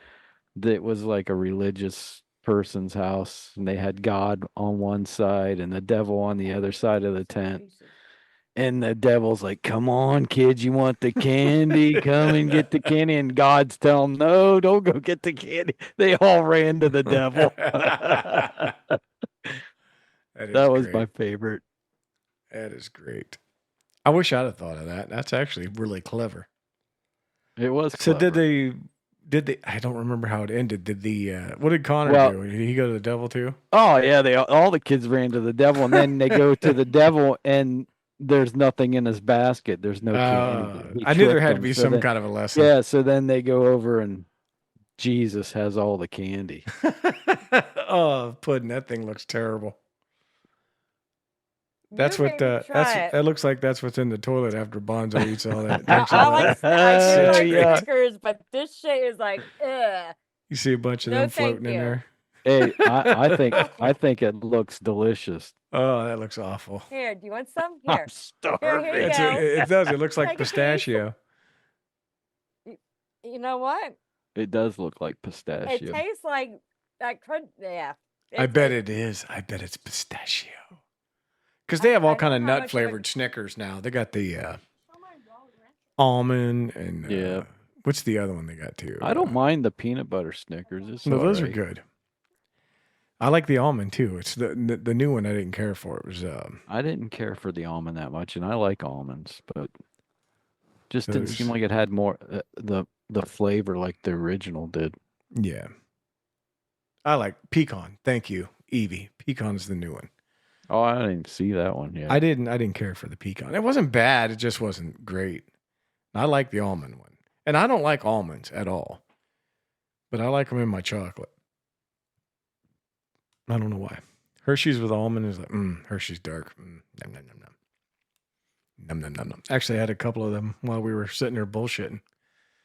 That was like a religious person's house, and they had God on one side and the devil on the other side of the tent. And the devil's like, "Come on, kids, you want the candy? Come and get the candy." And God's telling them, "No, don't go get the candy." They all ran to the devil. That was my favorite. That is great. I wish I'd have thought of that. That's actually really clever. It was So clever. did they? I don't remember how it ended. Did what did Connor Well- do? Did he go to the devil too? Oh yeah, all the kids ran to the devil, and then they go to the devil, and there's nothing in his basket. There's no candy. He I knew there tricked had to them, be so some then- kind of a lesson. Yeah, so then they go over, and Jesus has all the candy. Oh, pudding! That thing looks terrible. That's You what made me try it. that looks like. That's what's in the toilet after Bonzo eats all that. I drinks all like that I do like citrate. Snickers, but this shit is like, ugh. You see a bunch of No, them thank floating in you. there. Hey, I think it looks delicious. Oh, that looks awful. Here, do you want some? I'm Here. Here you starving. go. It does. It looks like Take a piece. pistachio. You know what? It does look like It pistachio. tastes like that crunch. Yeah. I It's bet like- it is. I bet it's pistachio. Because they have all I kind of don't know how nut much of a- flavored Snickers now. They got the almond and Yeah. what's the other one they got too? I don't mind the peanut butter Snickers. It's No, those are alright. good. I like the almond too. It's the new one I didn't care for. It was I didn't care for the almond that much, and I like almonds, but just didn't seem Those- like it had more the flavor like the original did. yeah. I like pecan. Thank you, Evie. Pecan's the new one. Oh, I didn't see that one yet. I didn't care for the pecan. It wasn't bad. It just wasn't great. I like the almond one, and I don't like almonds at all, but I like them in my chocolate. I don't know why. Hershey's with almond is like, Hershey's dark. Nom, nom, nom, nom. Nom, nom, nom, nom. Actually, I had a couple of them while we were sitting there bullshitting.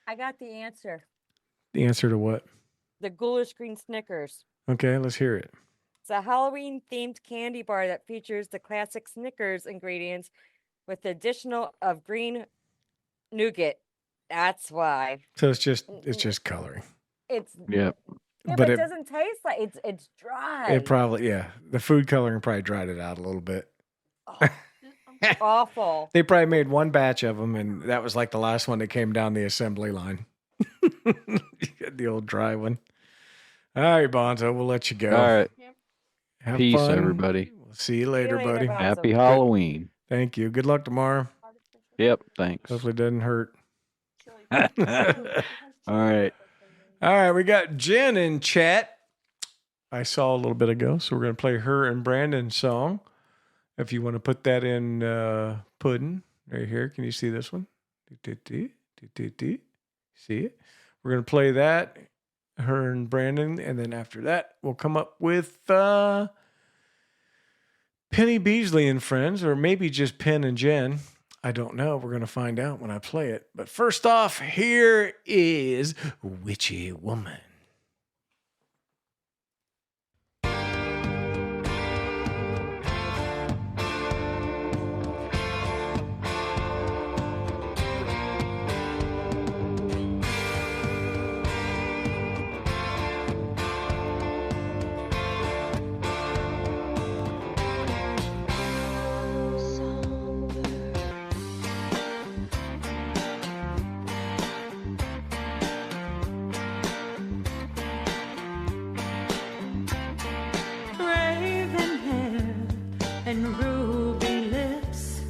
I got the answer. The answer to what? The ghoulish green Snickers. Okay, let's hear it. It's a Halloween themed candy bar that features the classic Snickers ingredients with the additional of green nougat. That's why. So it's just coloring. It's Yep. yeah, But but it- it doesn't taste like it's dry. It probably, yeah. The food coloring probably dried it out a little bit. Awful. They probably made one batch of them, and that was like the last one that came down the assembly line. You got the old dry one. All right, Bonzo, we'll let you go. All right. Have Peace, fun. everybody. We'll see you later, later, buddy. Bonzo. Happy Halloween. Thank you. Good luck tomorrow. Yep. Thanks. Hopefully it doesn't hurt. All right. All right, we got Jen in chat. I saw a little bit ago, so we're going to play her and Brandon's song. If you want to put that in pudding right here, can you see this one? See it? We're going to play that, her and Brandon, and then after that, we'll come up with Penny Beasley and Friends, or maybe just Penn and Jen. I don't know. We're going to find out when I play it. But first off, here is Witchy Woman. Raven hair and ruby lips,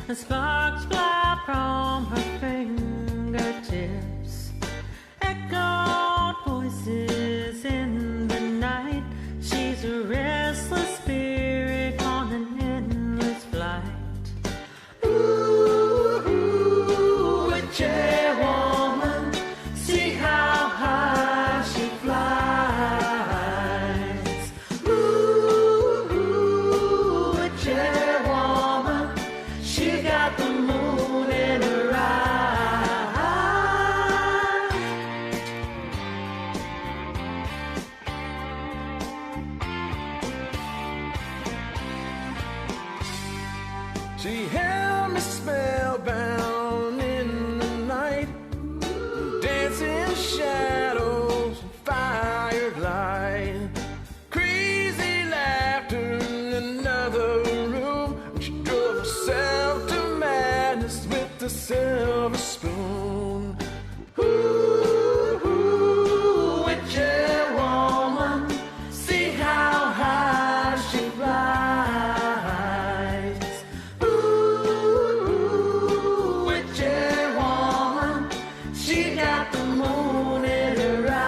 and sparks fly from her fingertips. Echoed voices in the night. She's a restless spirit on an endless flight. Ooh, witchy woman, see how high she flies. Ooh, witchy woman, she got the moon in her eye. She held me spellbound in the night, dancing shadows, firelight, crazy laughter in another room. She drove herself to madness with the silver spoon. Ooh, witchy woman, see how high she flies. Ooh, witchy woman, she got the moon in her eye.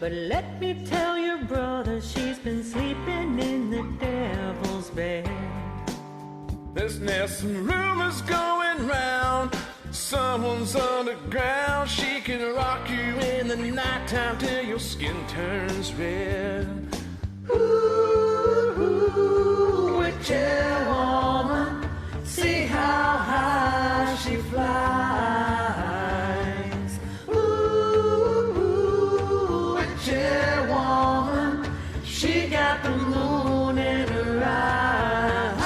But let me tell your brother, she's been sleeping in the devil's bed. There's now some rumors going round. Someone's underground. She can rock you in the nighttime till your skin turns red. Ooh, witchy woman, see how high she flies. Ooh, witchy woman, she got the moon in her eyes.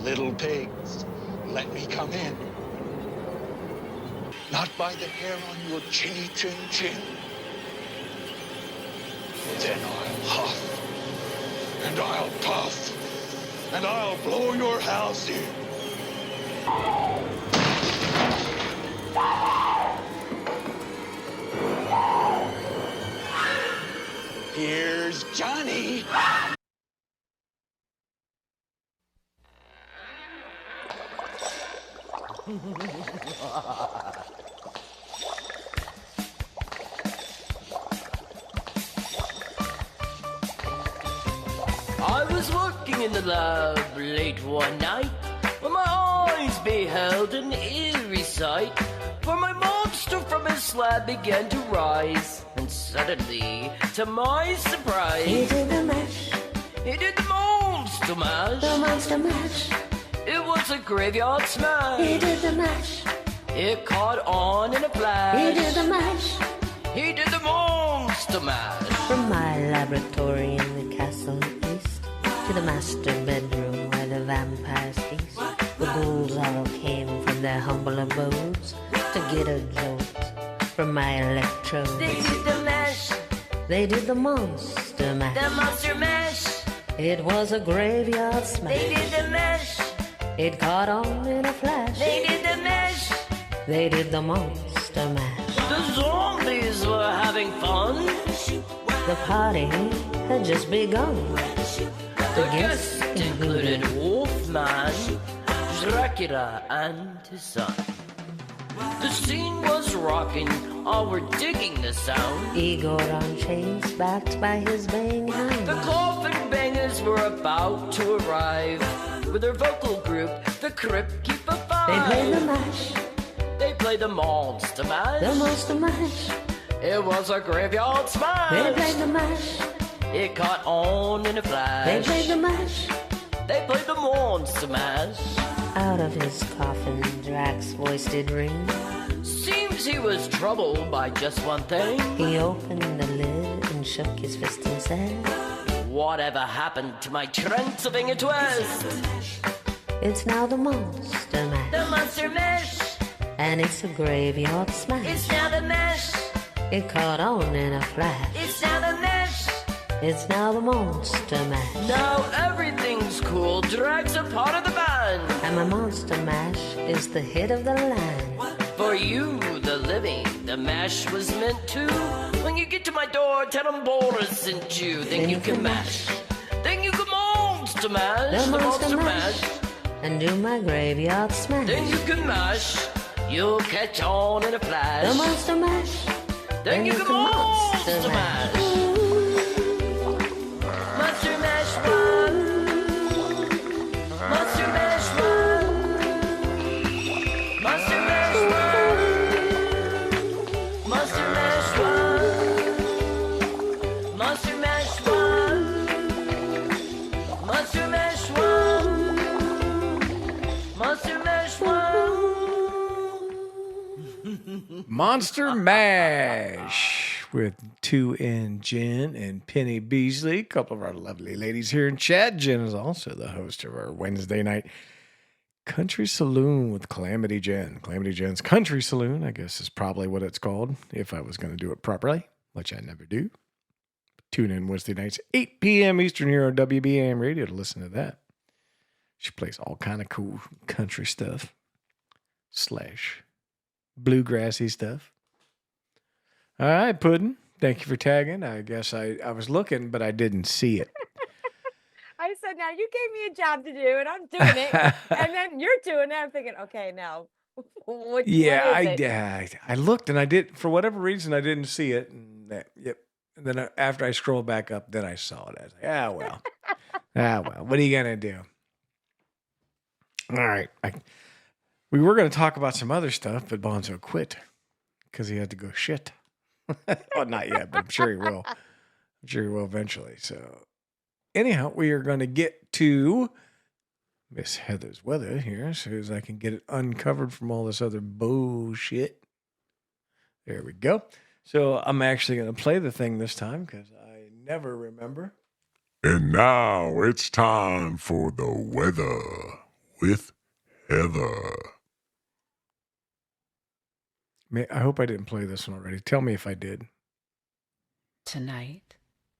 Little pigs, let me come in. Not by the hair on your chinny chin chin. Then I'll huff, and I'll puff, and I'll blow your house in. Here's Johnny. I was working in the lab late one night when my eyes beheld an eerie sight. For my monster from his slab began to rise, and suddenly, to my surprise, He did the mash, he did the monster mash. the monster mash. It was a graveyard smash. He did the mash, It caught on in a flash. he did the mash. He did the monster mash. From my laboratory in the castle east to the master bedroom where the vampires feast, the ghouls all came from their humble abodes to get a jolt from my electrodes. They did the mash. They did the monster mash. The monster mash. It was a graveyard smash. They did the mash. It caught on in a flash. They did the mash. They did the monster mash. The zombies were having fun. The party had just begun. The guests included Wolfman, Dracula, and his son. The scene was rocking, all were digging the sound. Igor on chains, backed by his bang hound. The coffin bangers were about to arrive with their vocal group, the Crypt Keeper Five. They played the mash, They played the monster mash. the monster mash. It was a graveyard smash. They played the mash, It caught on in a flash. they played the mash. They played the monster mash. Out of his coffin, Drax's voice did ring. Seems he was troubled by just one thing. He opened the lid and shook his fist and said, Whatever happened to my Transylvania twist? it's now the monster mash. The monster mash. And it's a graveyard smash. It's now the mash. It caught on in a flash. It's now the mash. It's now the monster mash. Now everything's cool. Drag's a part of the band. And my monster mash is the hit of the line. For you, the living, the mash was meant to. When you get to my door, tell them Boris sent you. Then you can mash. Then you can monster mash. The monster mash. And do my graveyard smash. Then you can mash. You'll catch on in a flash. The monster mash. Then you can monster mash. Monster mash one. Monster mash one. Monster mash one. Monster mash one. Monster mash one. Monster mash one. Monster mash one. Monster Mash with 2N Jen and Penny Beasley, a couple of our lovely ladies here in chat. Jen is also the host of our Wednesday night Country Saloon with Calamity Jen. Calamity Jen's Country Saloon, I guess, is probably what it's called if I was going to do it properly, which I never do. Tune in Wednesday nights, 8 p.m. Eastern here on WBAM Radio to listen to that. She plays all kind of cool country stuff / bluegrassy stuff. All right, Puddin', Thank you for tagging. I guess I was looking, but I didn't see it. I said, now you gave me a job to do, and I'm doing it, and then you're doing it. I'm thinking, okay, now, what is it? I looked and I did, for whatever reason, I didn't see it. And yep. And then after I scrolled back up, then I saw it. I was like, well. What are you going to do? All right. We were going to talk about some other stuff, but Bonzo quit because he had to go shit. Well, not yet, but I'm sure he will. I'm sure he will eventually. So, anyhow, we are going to get to Miss Heather's weather here as soon as I can get it uncovered from all this other bullshit. There we go. So, I'm actually going to play the thing this time because I never remember. And now it's time for the weather with Heather. I hope I didn't play this one already. Tell me if I did. Tonight,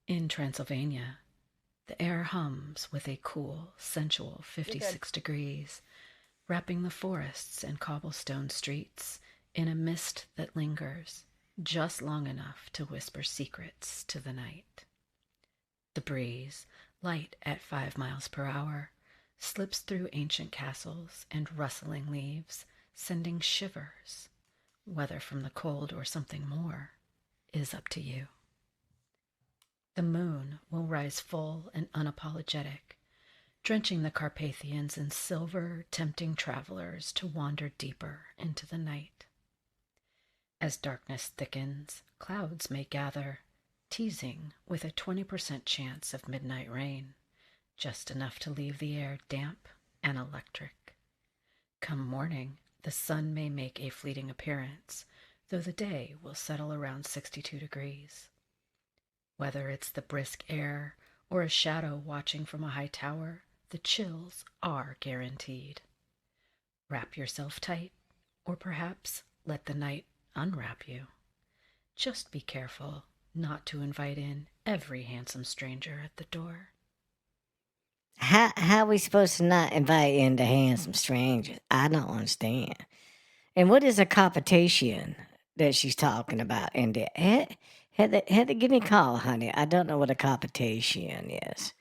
in Transylvania, the air hums with a cool, sensual 56 degrees, wrapping the forests and cobblestone streets in a mist that lingers just long enough to whisper secrets to the night. The breeze, light at 5 miles per hour, slips through ancient castles and rustling leaves, sending shivers. Whether from the cold or something more is up to you. The moon will rise full and unapologetic, drenching the Carpathians in silver, tempting travelers to wander deeper into the night. As darkness thickens, clouds may gather, teasing with a 20% chance of midnight rain, just enough to leave the air damp and electric. Come morning, the sun may make a fleeting appearance, though the day will settle around 62 degrees. Whether it's the brisk air or a shadow watching from a high tower, the chills are guaranteed. Wrap yourself tight, or perhaps let the night unwrap you. Just be careful not to invite in every handsome stranger at the door. How are we supposed to not invite in the handsome strangers? I don't understand. And what is a competition that she's talking about in there? Heather, give me a call, honey. I don't know what a competition is.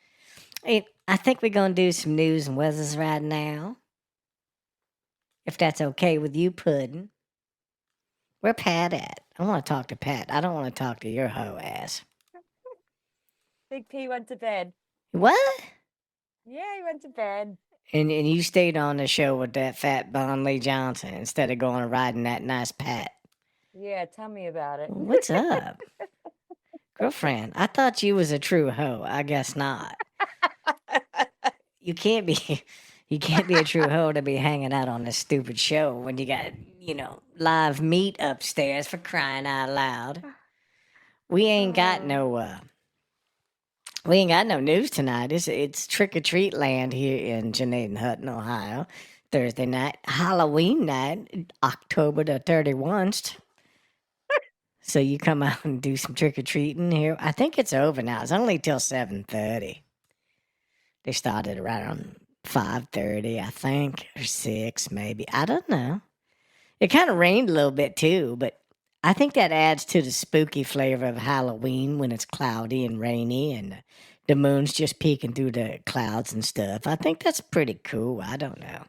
I think we're going to do some news and weathers right now. If that's okay with you, Puddin'. Where Pat at? I want to talk to Pat. I don't want to talk to your hoe ass. Big P went to bed. What? Yeah, he went to bed. And you stayed on the show with that fat Bon Lee Johnson instead of going and riding that nice Pat. Yeah, tell me about it. What's up? Girlfriend, I thought you was a true hoe. I guess not. You can't be a true hoe to be hanging out on this stupid show when you got, live meat upstairs, for crying out loud. We ain't got no news tonight. It's trick or treat land here in Janaden Hutton, Ohio. Thursday night, Halloween night, October the 31st. So you come out and do some trick or treating here. I think it's over now. It's only till 7:30. They started around 5:30, I think, or 6 maybe. I don't know. It kind of rained a little bit too, but I think that adds to the spooky flavor of Halloween when it's cloudy and rainy and the moon's just peeking through the clouds and stuff. I think that's pretty cool. I don't know.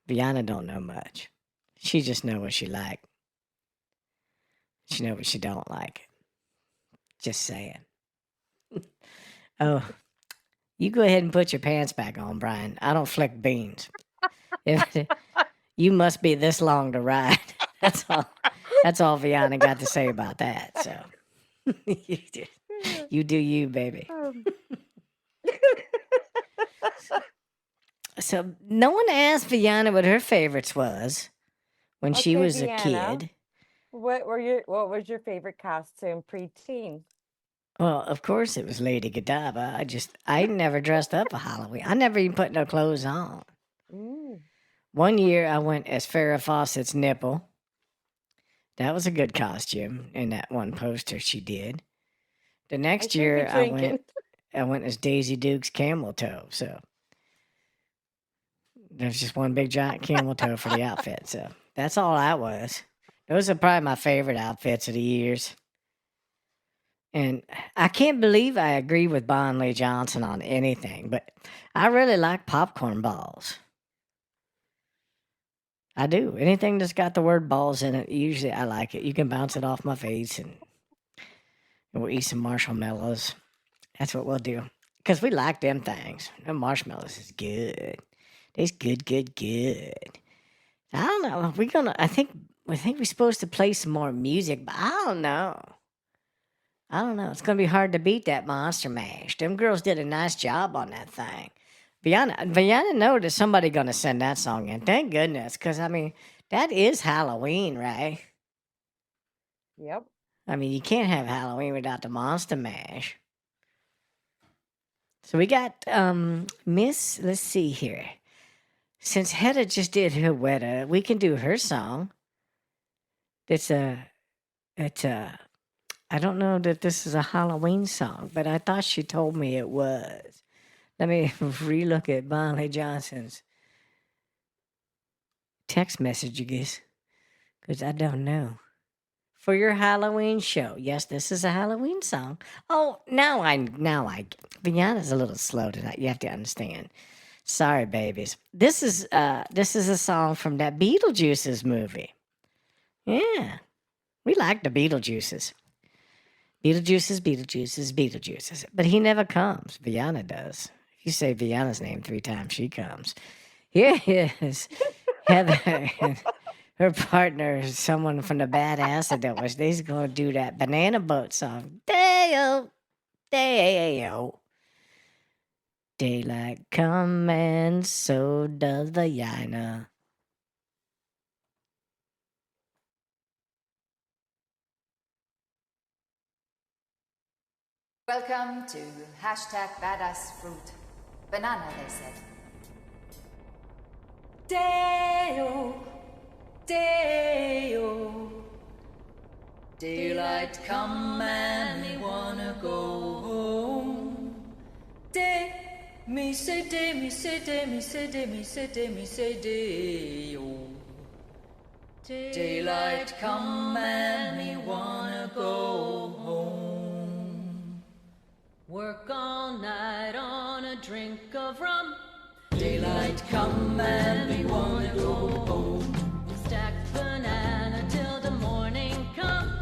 VAyina don't know much. She just know what she like. She know what she don't like. Just saying. Oh, you go ahead and put your pants back on, Brian. I don't flick beans. You must be this long to ride. That's all VAyina got to say about that. So you do you, baby. So no one asked VAyina what her favorites was when she was a kid. What was your favorite costume preteen? Well, of course it was Lady Godiva. I never dressed up for Halloween. I never even put no clothes on. One year I went as Farrah Fawcett's nipple. That was a good costume in that one poster she did. The next year I went as Daisy Duke's camel toe. So there's just one big giant camel toe for the outfit. So that's all I was. Those are probably my favorite outfits of the years. And I can't believe I agree with Bonley Johnson on anything, but I really like popcorn balls. I do. Anything that's got the word balls in it, usually I like it. You can bounce it off my face and we'll eat some marshmallows. That's what we'll do. Because we like them things. Them marshmallows is good. It's good, good, good. I don't know. I think we're supposed to play some more music, but I don't know. It's gonna be hard to beat that Monster Mash. Them girls did a nice job on that thing. VAyina know that somebody gonna send that song in. Thank goodness, because I mean that is Halloween, right? Yep. I mean you can't have Halloween without the Monster Mash. So we got Miss. Let's see here. Since Hedda just did her Weta, we can do her song. It's a. I don't know that this is a Halloween song, but I thought she told me it was. Let me relook at Bonley Johnson's text messages, because I don't know. For your Halloween show. Yes, this is a Halloween song. Oh, now I VAyina's a little slow tonight. You have to understand. Sorry, babies. This is a song from that Beetlejuices movie. Yeah. We like the Beetlejuices. Beetlejuices. But he never comes. VAyina does. If you say VAyina's name 3 times, she comes. Here is Heather and her partner, someone from the Bad Acid that was, they's going to do that Banana Boat song. Day-o, day-o. Daylight come and so does VAyina. Welcome to #BadassFruit. Banana, they said. Day-o, day-o. Daylight come and we wanna go home. Me say day, me say day, me say day, me say day, me say day-o. Daylight come and we wanna go home. Work all night on a drink of rum. Daylight come and we wanna go home. Stack banana till the morning come.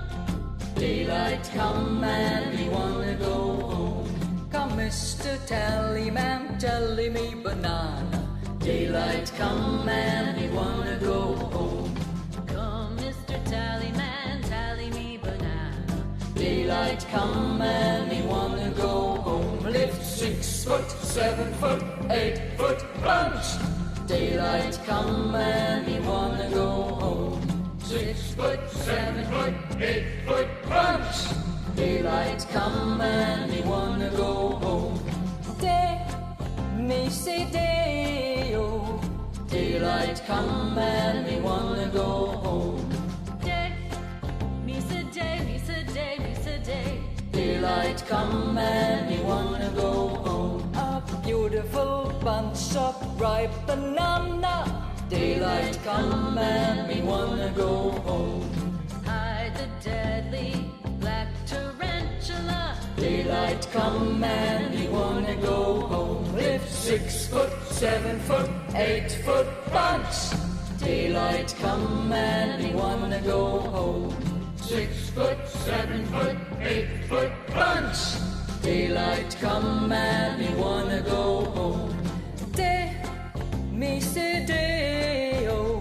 Daylight come and we wanna go home. Come Mr. Tallyman, tally me banana. Daylight come and we wanna go home. Come Mr. Tallyman, tally me banana. Daylight come and we wanna go home. Lift 6 foot, 7 foot, 8 foot punch. Daylight come and we wanna go home. 6 foot, 7 foot, 8 foot punch. Daylight come and we wanna go home. Day, me say day-o. Daylight come and we wanna go home. Day, me say day, me say day, me say day. Daylight come and we wanna go home. A beautiful bunch of ripe banana. Daylight come and we wanna go home. Hide the deadly black tarantula. Daylight come and we wanna go home. Lift 6 foot, 7 foot, 8 foot bunch. Daylight come and we wanna go home. 6 foot, 7 foot, 8 foot bunch. Daylight come and we wanna go home. Day, me say day-o.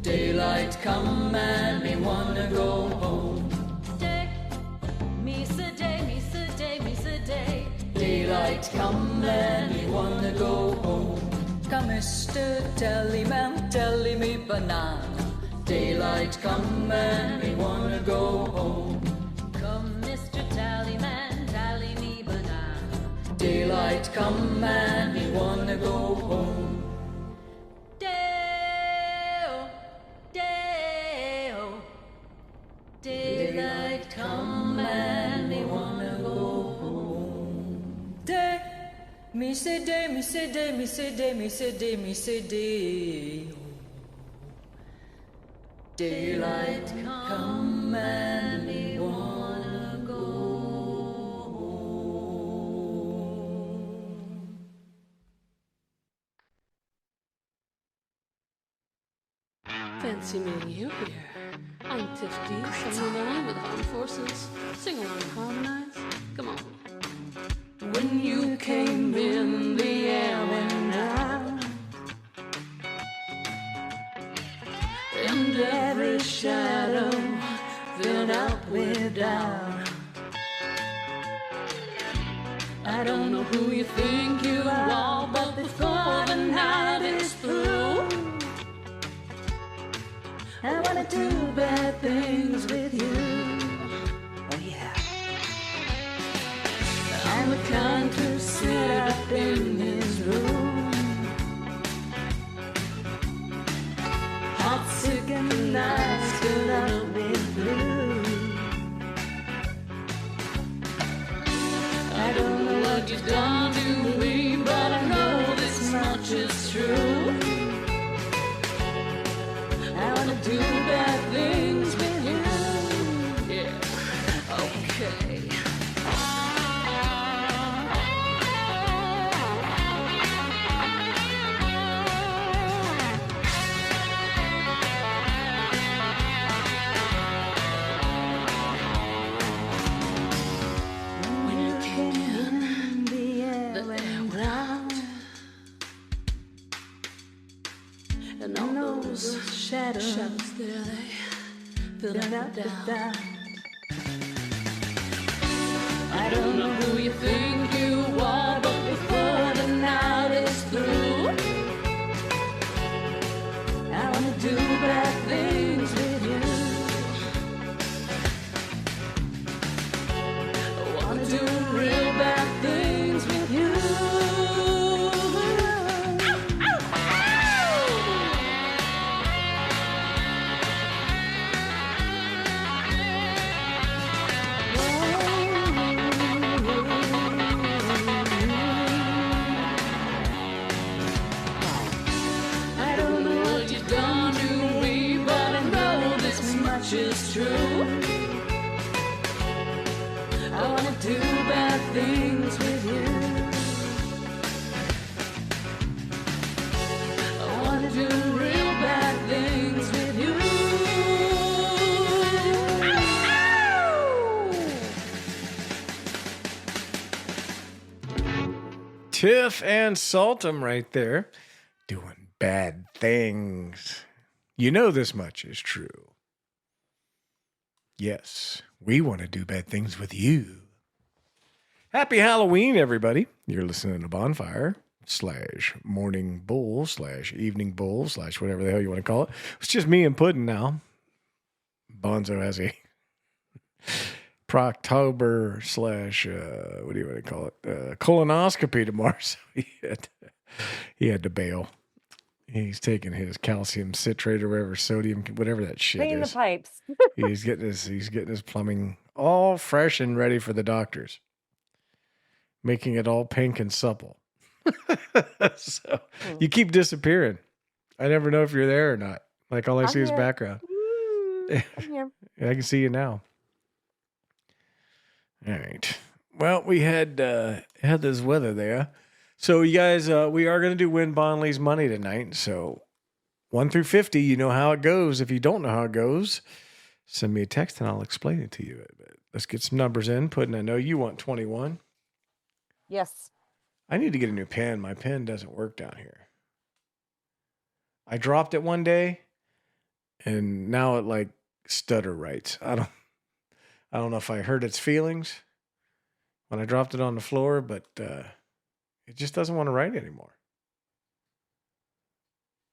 Daylight come and we wanna go home. Day, me say day, me say day, me say day. Daylight come and we wanna go home. Come Mr. Tallyman, tally me banana. Daylight come and we wanna go home. Come Mr. Tallyman, tally me banana. Daylight come and we wanna go home. Day-o, day-o. Daylight come and we wanna go home. Day, me say day, me say day, me say day, me say day, me say day. Daylight come and we wanna go Fancy meeting you here. I'm Tiff D, 79 with Armed Forces. Sing along and harmonize. Come on. When you came in, the air went out, and every shadow filled out with doubt. I don't know who you think you are, but before the night is through, I wanna do bad things with you. Oh yeah. I'm the kind to sit up in his room, heart sick and the nights filled up with blue. I don't know what you've done to me, but I know this much is true. I wanna do bad things with you. Yeah, okay. When you came in, the air went out, and all those shadows there, they filled out the doubt. I don't know who you think you are, but before the night is through, I wanna do bad things with you. I wanna do real bad things with you. I don't know what you've done to me, but I know this much is true. I wanna do bad things with you. I wanna do real bad things with you. Tiff and Saltum right there doing bad things. You know this much is true. Yes, we want to do bad things with you. Happy Halloween, everybody. You're listening to Bonfire / Morning Bull / Evening Bull / whatever the hell you want to call it. It's just me and Puddin' now. Bonzo has a Proctober / what do you want to call it? Colonoscopy tomorrow. So he had to bail. He's taking his calcium citrate or whatever, sodium, whatever that shit Clean the is. pipes. He's getting his plumbing all fresh and ready for the doctors, making it all pink and supple. So you keep disappearing. I never know if you're there or not. Like all I see is here. background. I'm here. I can see you now. All right. Well, we had this weather there. So you guys, we are going to do Win Bonley's money tonight. So 1 through 50, you know how it goes. If you don't know how it goes, send me a text and I'll explain it to you. But let's get some numbers in. Puddin', I know you want 21. Yes. I need to get a new pen. My pen doesn't work down here. I dropped it one day and now it like stutter writes. I don't know if I hurt its feelings when I dropped it on the floor, but it just doesn't want to write anymore.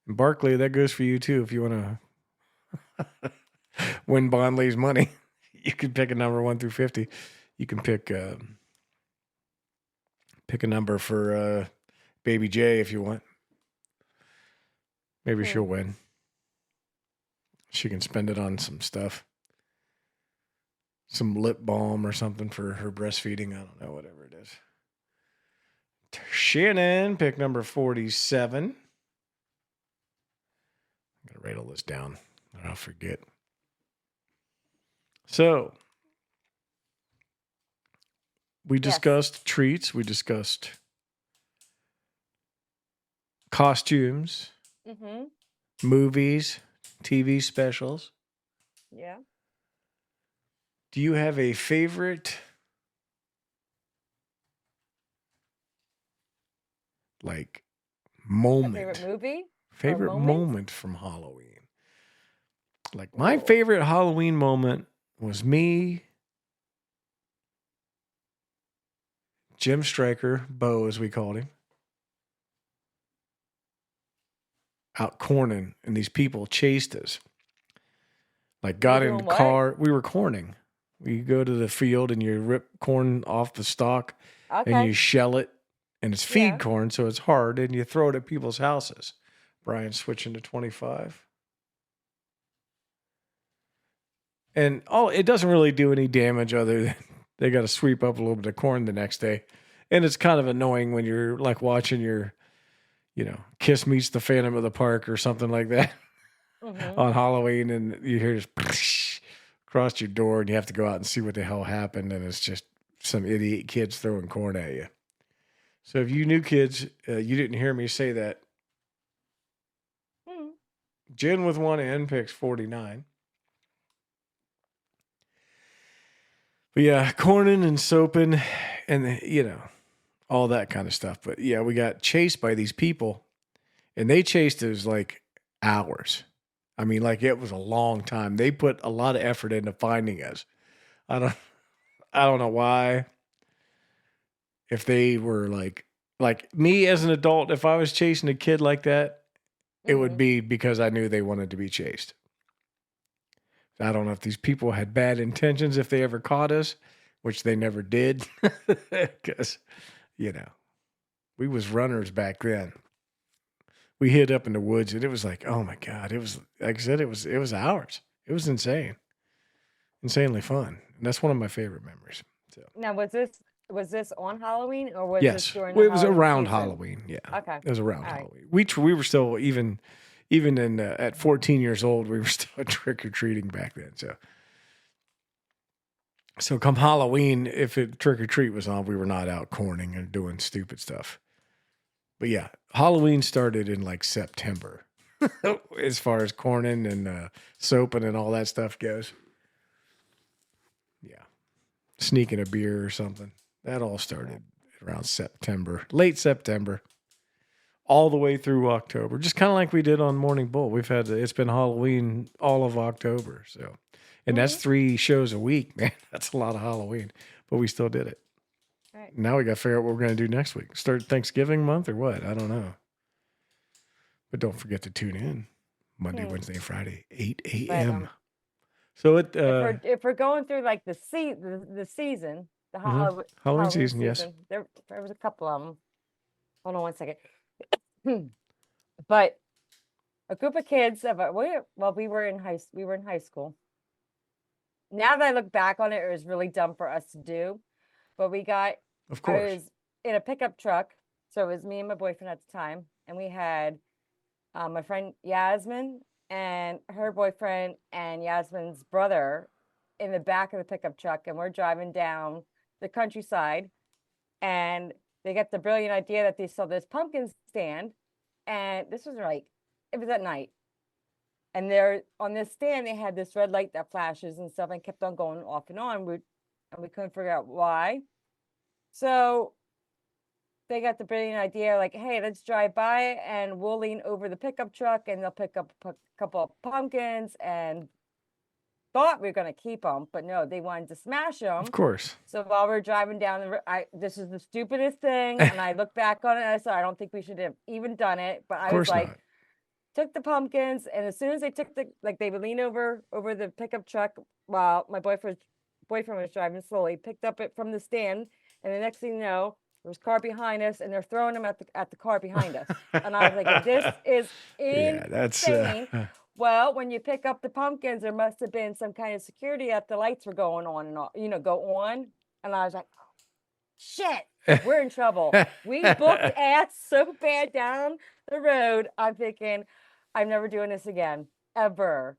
And Barkley, that goes for you too. If you want to win Bonley's money, you can pick a number 1 through 50. You can pick a number for Baby J if you want. Maybe she'll win. She can spend it on some stuff. Some lip balm or something for her breastfeeding. I don't know, whatever it is. Shannon, pick number 47. I'm going to write all this down or I'll forget. So, we discussed treats. We discussed costumes, movies, TV specials. Yeah. Do you have a favorite, like, A moment? favorite movie? Favorite moment? moment from Halloween. Like, my favorite Halloween moment was me, Jim Stryker, Bo as we called him, out corning, and these people chased us. Like, got in the doing what? car. We were corning. You go to the field and you rip corn off the stalk and Okay. you shell it, and it's feed Yeah. corn, so it's hard, and you throw it at people's houses. Brian's switching to 25. And it doesn't really do any damage other than they got to sweep up a little bit of corn the next day. And it's kind of annoying when you're like watching your, Kiss Meets the Phantom of the Park or something like that on Halloween, and you hear this across your door, and you have to go out and see what the hell happened, and it's just some idiot kids throwing corn at you. So if you new kids, you didn't hear me say that. Jen with one N picks 49. But yeah, corning and soaping and, all that kind of stuff. But yeah, we got chased by these people, and they chased us like hours. I mean, like it was a long time. They put a lot of effort into finding us. I don't know why. If they were like me as an adult, if I was chasing a kid like that, it would be because I knew they wanted to be chased. I don't know if these people had bad intentions if they ever caught us, which they never did. Because, we was runners back then. We hid up in the woods, and it was like, oh my God. It was, like I said, it was hours. It was insane. Insanely fun. And that's one of my favorite memories. So. Now, was this on Halloween or was Yes. this during Well, the it was Halloween around season? Halloween. Yeah. Okay. It was around All right. Halloween. We were still, even in at 14 years old, we were still trick-or-treating back then. So come Halloween, if trick-or-treat was on, we were not out corning and doing stupid stuff. But yeah, Halloween started in like September as far as corning and soaping and all that stuff goes. Yeah. Sneaking a beer or something. That all started around September, late September, all the way through October. Just kind of like we did on Morning Bull. It's been Halloween all of October. So, and that's 3 shows a week, man. That's a lot of Halloween, but we still did it. Right. Now we got to figure out what we're going to do next week. Start Thanksgiving month or what? I don't know. But don't forget to tune in Monday, Wednesday, Friday, 8 a.m. So if we're going through like the season, the Halloween season, yes. there was a couple of them. Hold on one second. But a group of kids we were in high school. Now that I look back on it, it was really dumb for us to do. But I was in a pickup truck. So it was me and my boyfriend at the time. And we had my friend Yasmin and her boyfriend and Yasmin's brother in the back of the pickup truck. And we're driving down the countryside. And they get the brilliant idea that they saw this pumpkin stand. And this was it was at night. And there on this stand, they had this red light that flashes and stuff and kept on going off and on. We couldn't figure out why. So they got the brilliant idea, like, hey, let's drive by and we'll lean over the pickup truck and they'll pick up a couple of pumpkins, and thought we were going to keep them, but no, they wanted to smash them. Of course. So while we're driving down the road, this is the stupidest thing. And I look back on it and I said, I don't think we should have even done it. But I was like, took the pumpkins, and as soon as they took they would lean over the pickup truck while my boyfriend was driving slowly, picked up it from the stand, and the next thing you know, there was a car behind us, and they're throwing them at the car behind us. And I was like, this is insane. Well, when you pick up the pumpkins, there must have been some kind of security that the lights were going on and all, go on. And I was like, shit, we're in trouble. We booked ass so bad down the road. I'm thinking, I'm never doing this again, ever.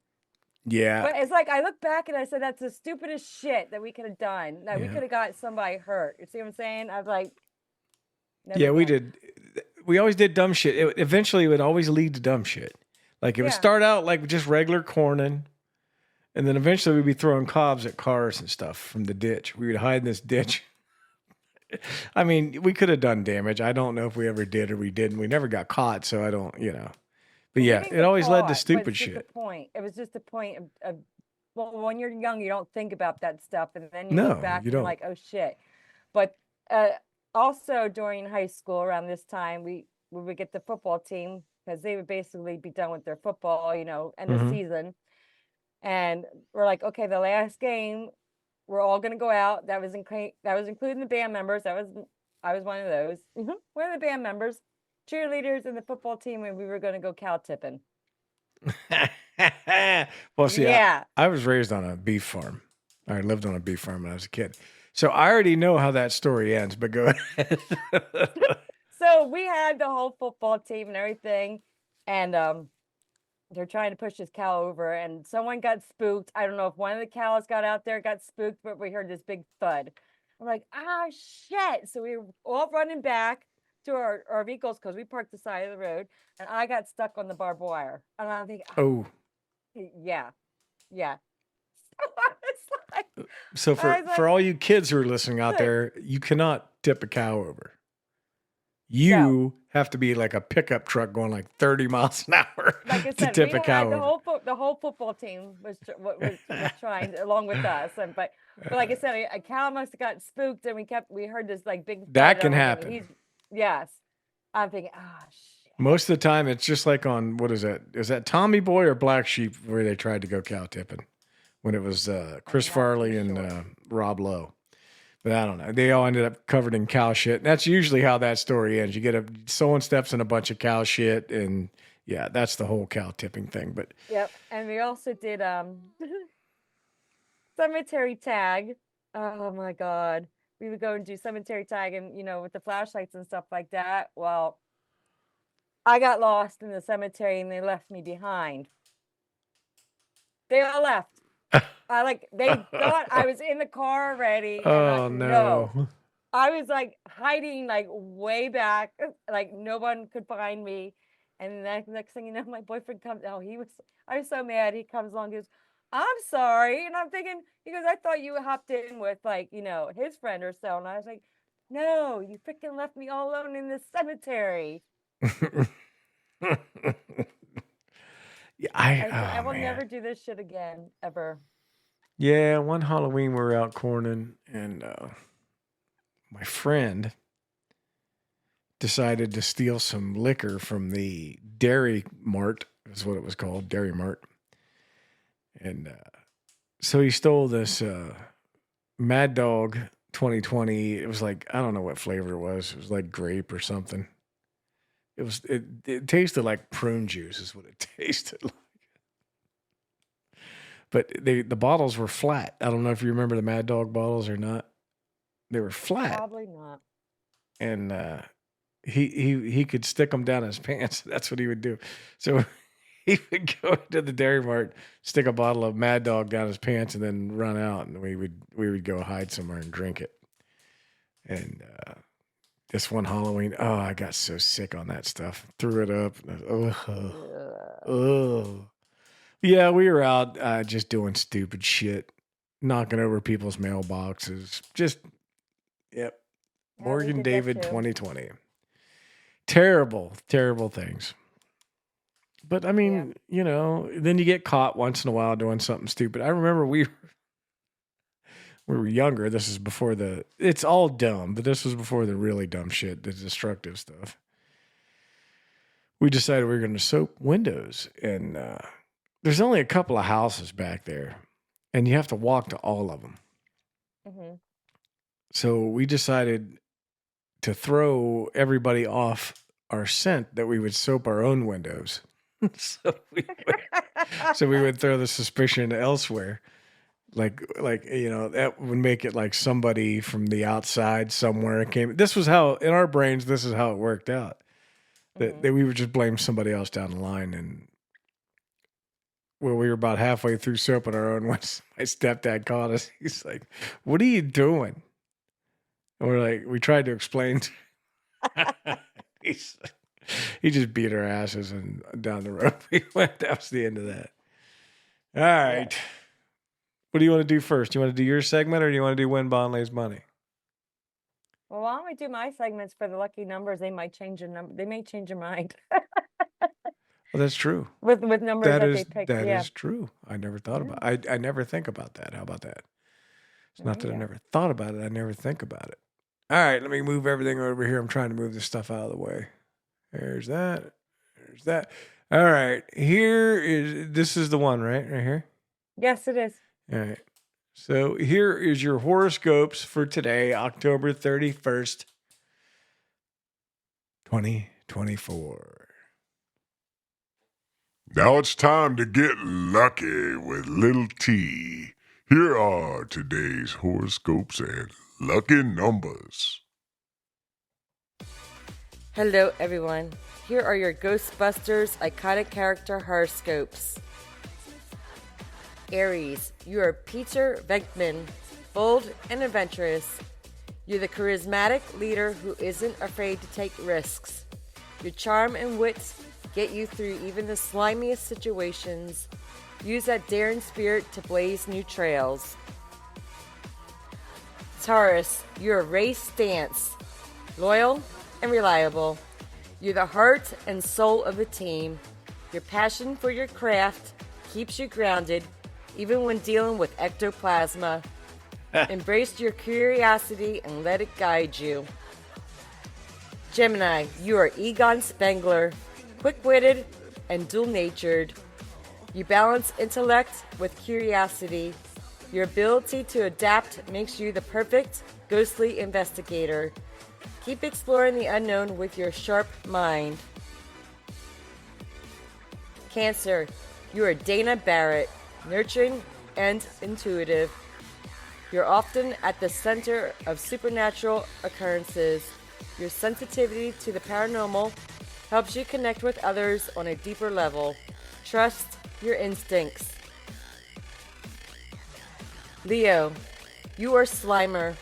Yeah. But it's like, I look back and I said, that's the stupidest shit that we could have done. That we could have got somebody hurt. You see what I'm saying? I was like, we did. We always did dumb shit. Eventually, it would always lead to dumb shit. Like it would Yeah. start out like just regular corning, and then eventually we'd be throwing cobs at cars and stuff from the ditch. We would hide in this ditch. I mean, we could have done damage. I don't know if we ever did or we didn't. We never got caught, so I don't, But We yeah, didn't it get always led to caught, but stupid it's just shit. a point. It was just a point of well, when you're young, you don't think about that stuff, and then you No, look back you and you're don't. like, oh shit. But also during high school, around this time, we would get the football team because they would basically be done with their football, end of Mhm. season, and we're like, okay, the last game, we're all gonna go out. That was including the band members. I was one of those. One of the band members, cheerleaders, and the football team, and we were gonna go cow tipping. Well, see, Yeah. I was raised on a beef farm. I lived on a beef farm when I was a kid. So I already know how that story ends, but go ahead. So we had the whole football team and everything, and they're trying to push this cow over, and someone got spooked. I don't know if one of the cows got out there, got spooked, but we heard this big thud. I'm like, ah, shit. So we were all running back to our vehicles because we parked the side of the road, and I got stuck on the barbed wire. And I think, Oh, yeah. So I was like, so I was for like, all you kids who are listening out Look. there, you cannot tip a cow over. You have to be like a pickup truck going like 30 miles an hour like I to said, tip we a cow had the over. whole football team was trying to, along with us, and but like I said, a cow must have got spooked, and we heard this like big That thud, can and I'm thinking, happen. yes, I'm thinking, shit. Most of the time, it's just like on, what is that? Is that Tommy Boy or Black Sheep where they tried to go cow tipping when it was Chris Farley and Rob Lowe? But I don't know. They all ended up covered in cow shit. And that's usually how that story ends. You get someone steps in a bunch of cow shit, and yeah, that's the whole cow tipping thing. But Yep, and we also did cemetery tag. Oh my god, we would go and do cemetery tag, and with the flashlights and stuff like that. Well, I got lost in the cemetery, and they left me behind. They all left. They thought I was in the car already. oh No. I was like hiding like way back, like no one could find me. And the next thing you know, my boyfriend comes. I was so mad. He comes along, he goes, I'm sorry. And I'm thinking, he goes, I thought you hopped in with his friend or so. And I was like, no, you freaking left me all alone in this cemetery. Yeah, I will man. never do this shit again, ever. Yeah, one Halloween we were out corning, and my friend decided to steal some liquor from the Dairy Mart, is what it was called, Dairy Mart. And so he stole this Mad Dog 2020. It was like, I don't know what flavor it was. It was like grape or something. It tasted like prune juice is what it tasted like. But the bottles were flat. I don't know if you remember the Mad Dog bottles or not. They were flat. Probably not. And he could stick them down his pants. That's what he would do. So he would go to the Dairy Mart, stick a bottle of Mad Dog down his pants, and then run out. And we would go hide somewhere and drink it. And this one Halloween, I got so sick on that stuff. Threw it up. Yeah, we were out just doing stupid shit, knocking over people's mailboxes. Just, yep. Yeah, Morgan we did that David too. 2020. Terrible, terrible things. But I mean, then you get caught once in a while doing something stupid. I remember we were younger. This is before it's all dumb, but this was before the really dumb shit, the destructive stuff. We decided we were going to soap windows, and there's only a couple of houses back there, and you have to walk to all of them. Mm-hmm. So we decided to throw everybody off our scent that we would soap our own windows. so we would throw the suspicion elsewhere. Like that would make it like somebody from the outside somewhere came. This was how, in our brains, this is how it worked out. That we would just blame somebody else down the line. And when we were about halfway through soaping our own, once my stepdad called us, he's like, "What are you doing?" And we're like, we tried to explain. He just beat our asses and down the road we went. That was the end of that. All right. Yeah. What do you want to do first? Do you want to do your segment or do you want to do When Bond Lays Money? Well, why don't we do my segments for the lucky numbers? They might change your number. They may change your mind Well, that's true. with numbers that they pick. That Yeah. is true. I never thought about I never think about that. How about that? It's not that I Yeah. never thought about it. I never think about it. All right, let me move everything over here. I'm trying to move this stuff out of the way. There's that. There's that. All right. This is the one, right? Right here. Yes, it is. All right. So here is your horoscopes for today, October 31st, 2024. Now it's time to get lucky with Little T. Here are today's horoscopes and lucky numbers. Hello, everyone. Here are your Ghostbusters iconic character horoscopes. Aries, you are Peter Venkman, bold and adventurous. You're the charismatic leader who isn't afraid to take risks. Your charm and wit get you through even the slimiest situations. Use that daring spirit to blaze new trails. Taurus, you're a race stance, loyal and reliable. You're the heart and soul of the team. Your passion for your craft keeps you grounded even when dealing with ectoplasma. Embrace your curiosity and let it guide you. Gemini, you are Egon Spengler, quick-witted and dual-natured. You balance intellect with curiosity. Your ability to adapt makes you the perfect ghostly investigator. Keep exploring the unknown with your sharp mind. Cancer, you are Dana Barrett, nurturing and intuitive. You're often at the center of supernatural occurrences. Your sensitivity to the paranormal helps you connect with others on a deeper level. Trust your instincts. Leo, you are Slimer,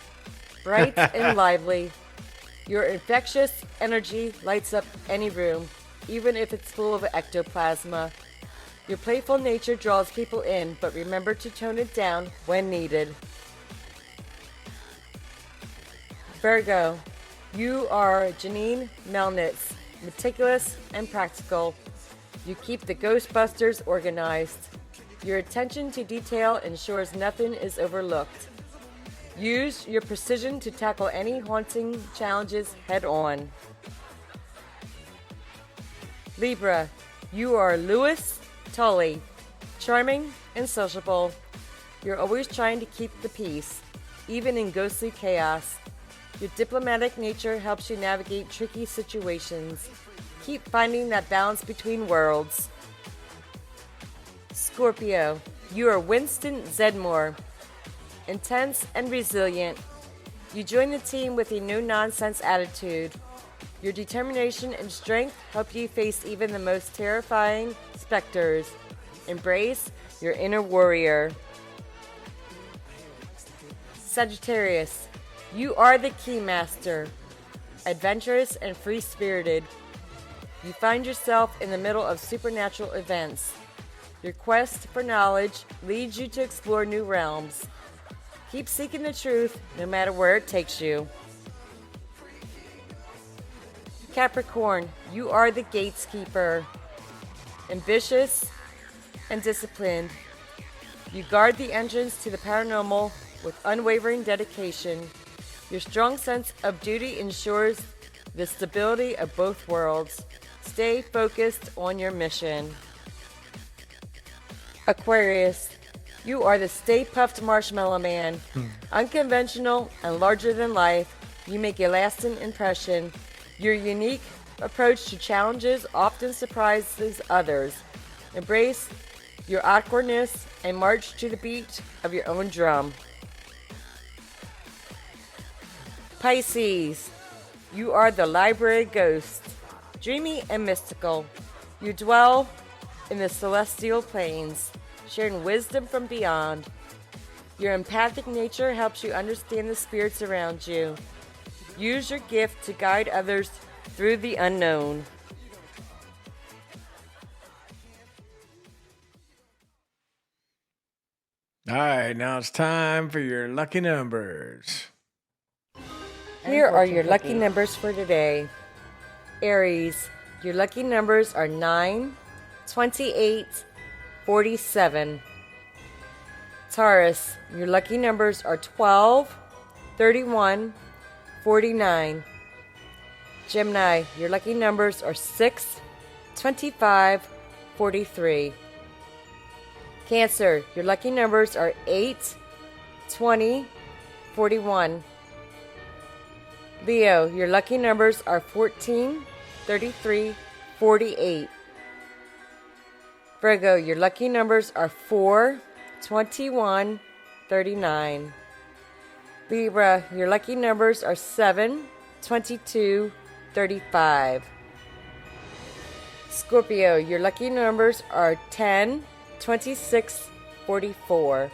bright and lively. Your infectious energy lights up any room, even if it's full of ectoplasma. Your playful nature draws people in, but remember to tone it down when needed. Virgo, you are Janine Melnitz, meticulous and practical. You keep the Ghostbusters organized. Your attention to detail ensures nothing is overlooked. Use your precision to tackle any haunting challenges head on. Libra, you are Louis Tully, charming and sociable. You're always trying to keep the peace, even in ghostly chaos. Your diplomatic nature helps you navigate tricky situations. Keep finding that balance between worlds. Scorpio, you are Winston Zedmore, intense and resilient. You join the team with a no-nonsense attitude. Your determination and strength help you face even the most terrifying specters. Embrace your inner warrior. Sagittarius, you are the Keymaster, adventurous and free-spirited. You find yourself in the middle of supernatural events. Your quest for knowledge leads you to explore new realms. Keep seeking the truth no matter where it takes you. Capricorn, you are the Gateskeeper, ambitious and disciplined. You guard the entrance to the paranormal with unwavering dedication. Your strong sense of duty ensures the stability of both worlds. Stay focused on your mission. Aquarius, you are the Stay Puffed Marshmallow Man. Unconventional and larger than life, you make a lasting impression. Your unique approach to challenges often surprises others. Embrace your awkwardness and march to the beat of your own drum. Pisces, you are the library ghost, dreamy and mystical. You dwell in the celestial planes, sharing wisdom from beyond. Your empathic nature helps you understand the spirits around you. Use your gift to guide others through the unknown. All right, now it's time for your lucky numbers. Here are your lucky numbers for today. Aries, your lucky numbers are 9, 28, 47. Taurus, your lucky numbers are 12, 31, 49. Gemini, your lucky numbers are 6, 25, 43. Cancer, your lucky numbers are 8, 20, 41. Leo, your lucky numbers are 14, 33, 48. Virgo, your lucky numbers are 4, 21, 39. Libra, your lucky numbers are 7, 22, 35. Scorpio, your lucky numbers are 10, 26, 44.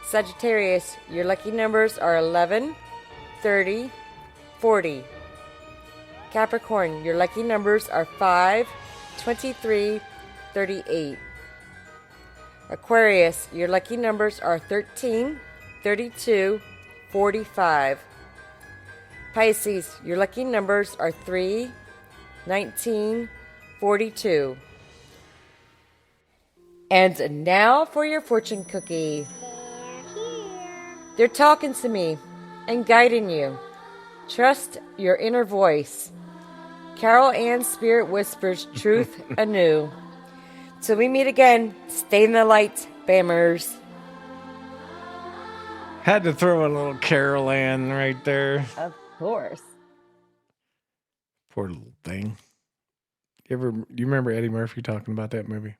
Sagittarius, your lucky numbers are 11, 30, 40. Capricorn, your lucky numbers are 5, 23, 38. Aquarius, your lucky numbers are 13, 32, 45. Pisces, your lucky numbers are 3, 19, 42. And now for your fortune cookie. They're talking to me and guiding you. Trust your inner voice. Carol Ann's spirit whispers truth anew. Till we meet again, stay in the light, Bammers. Had to throw in a little Carol Ann right there. Of course. Poor little thing. Do you remember Eddie Murphy talking about that movie?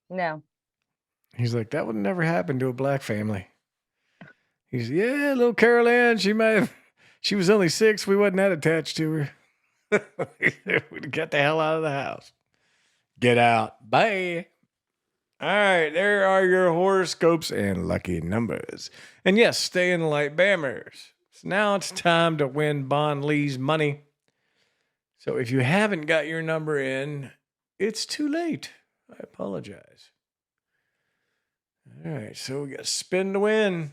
No. He's like, that would never happen to a black family. He's, yeah, little Carol Ann, she was only 6. We wasn't that attached to her. We'd get the hell out of the house. Get out. Bye. All right, there are your horoscopes and lucky numbers. And yes, stay in the light, Bammers. So now it's time to win Bon Lee's money. So if you haven't got your number in, it's too late. I apologize. All right, so we got spin to win.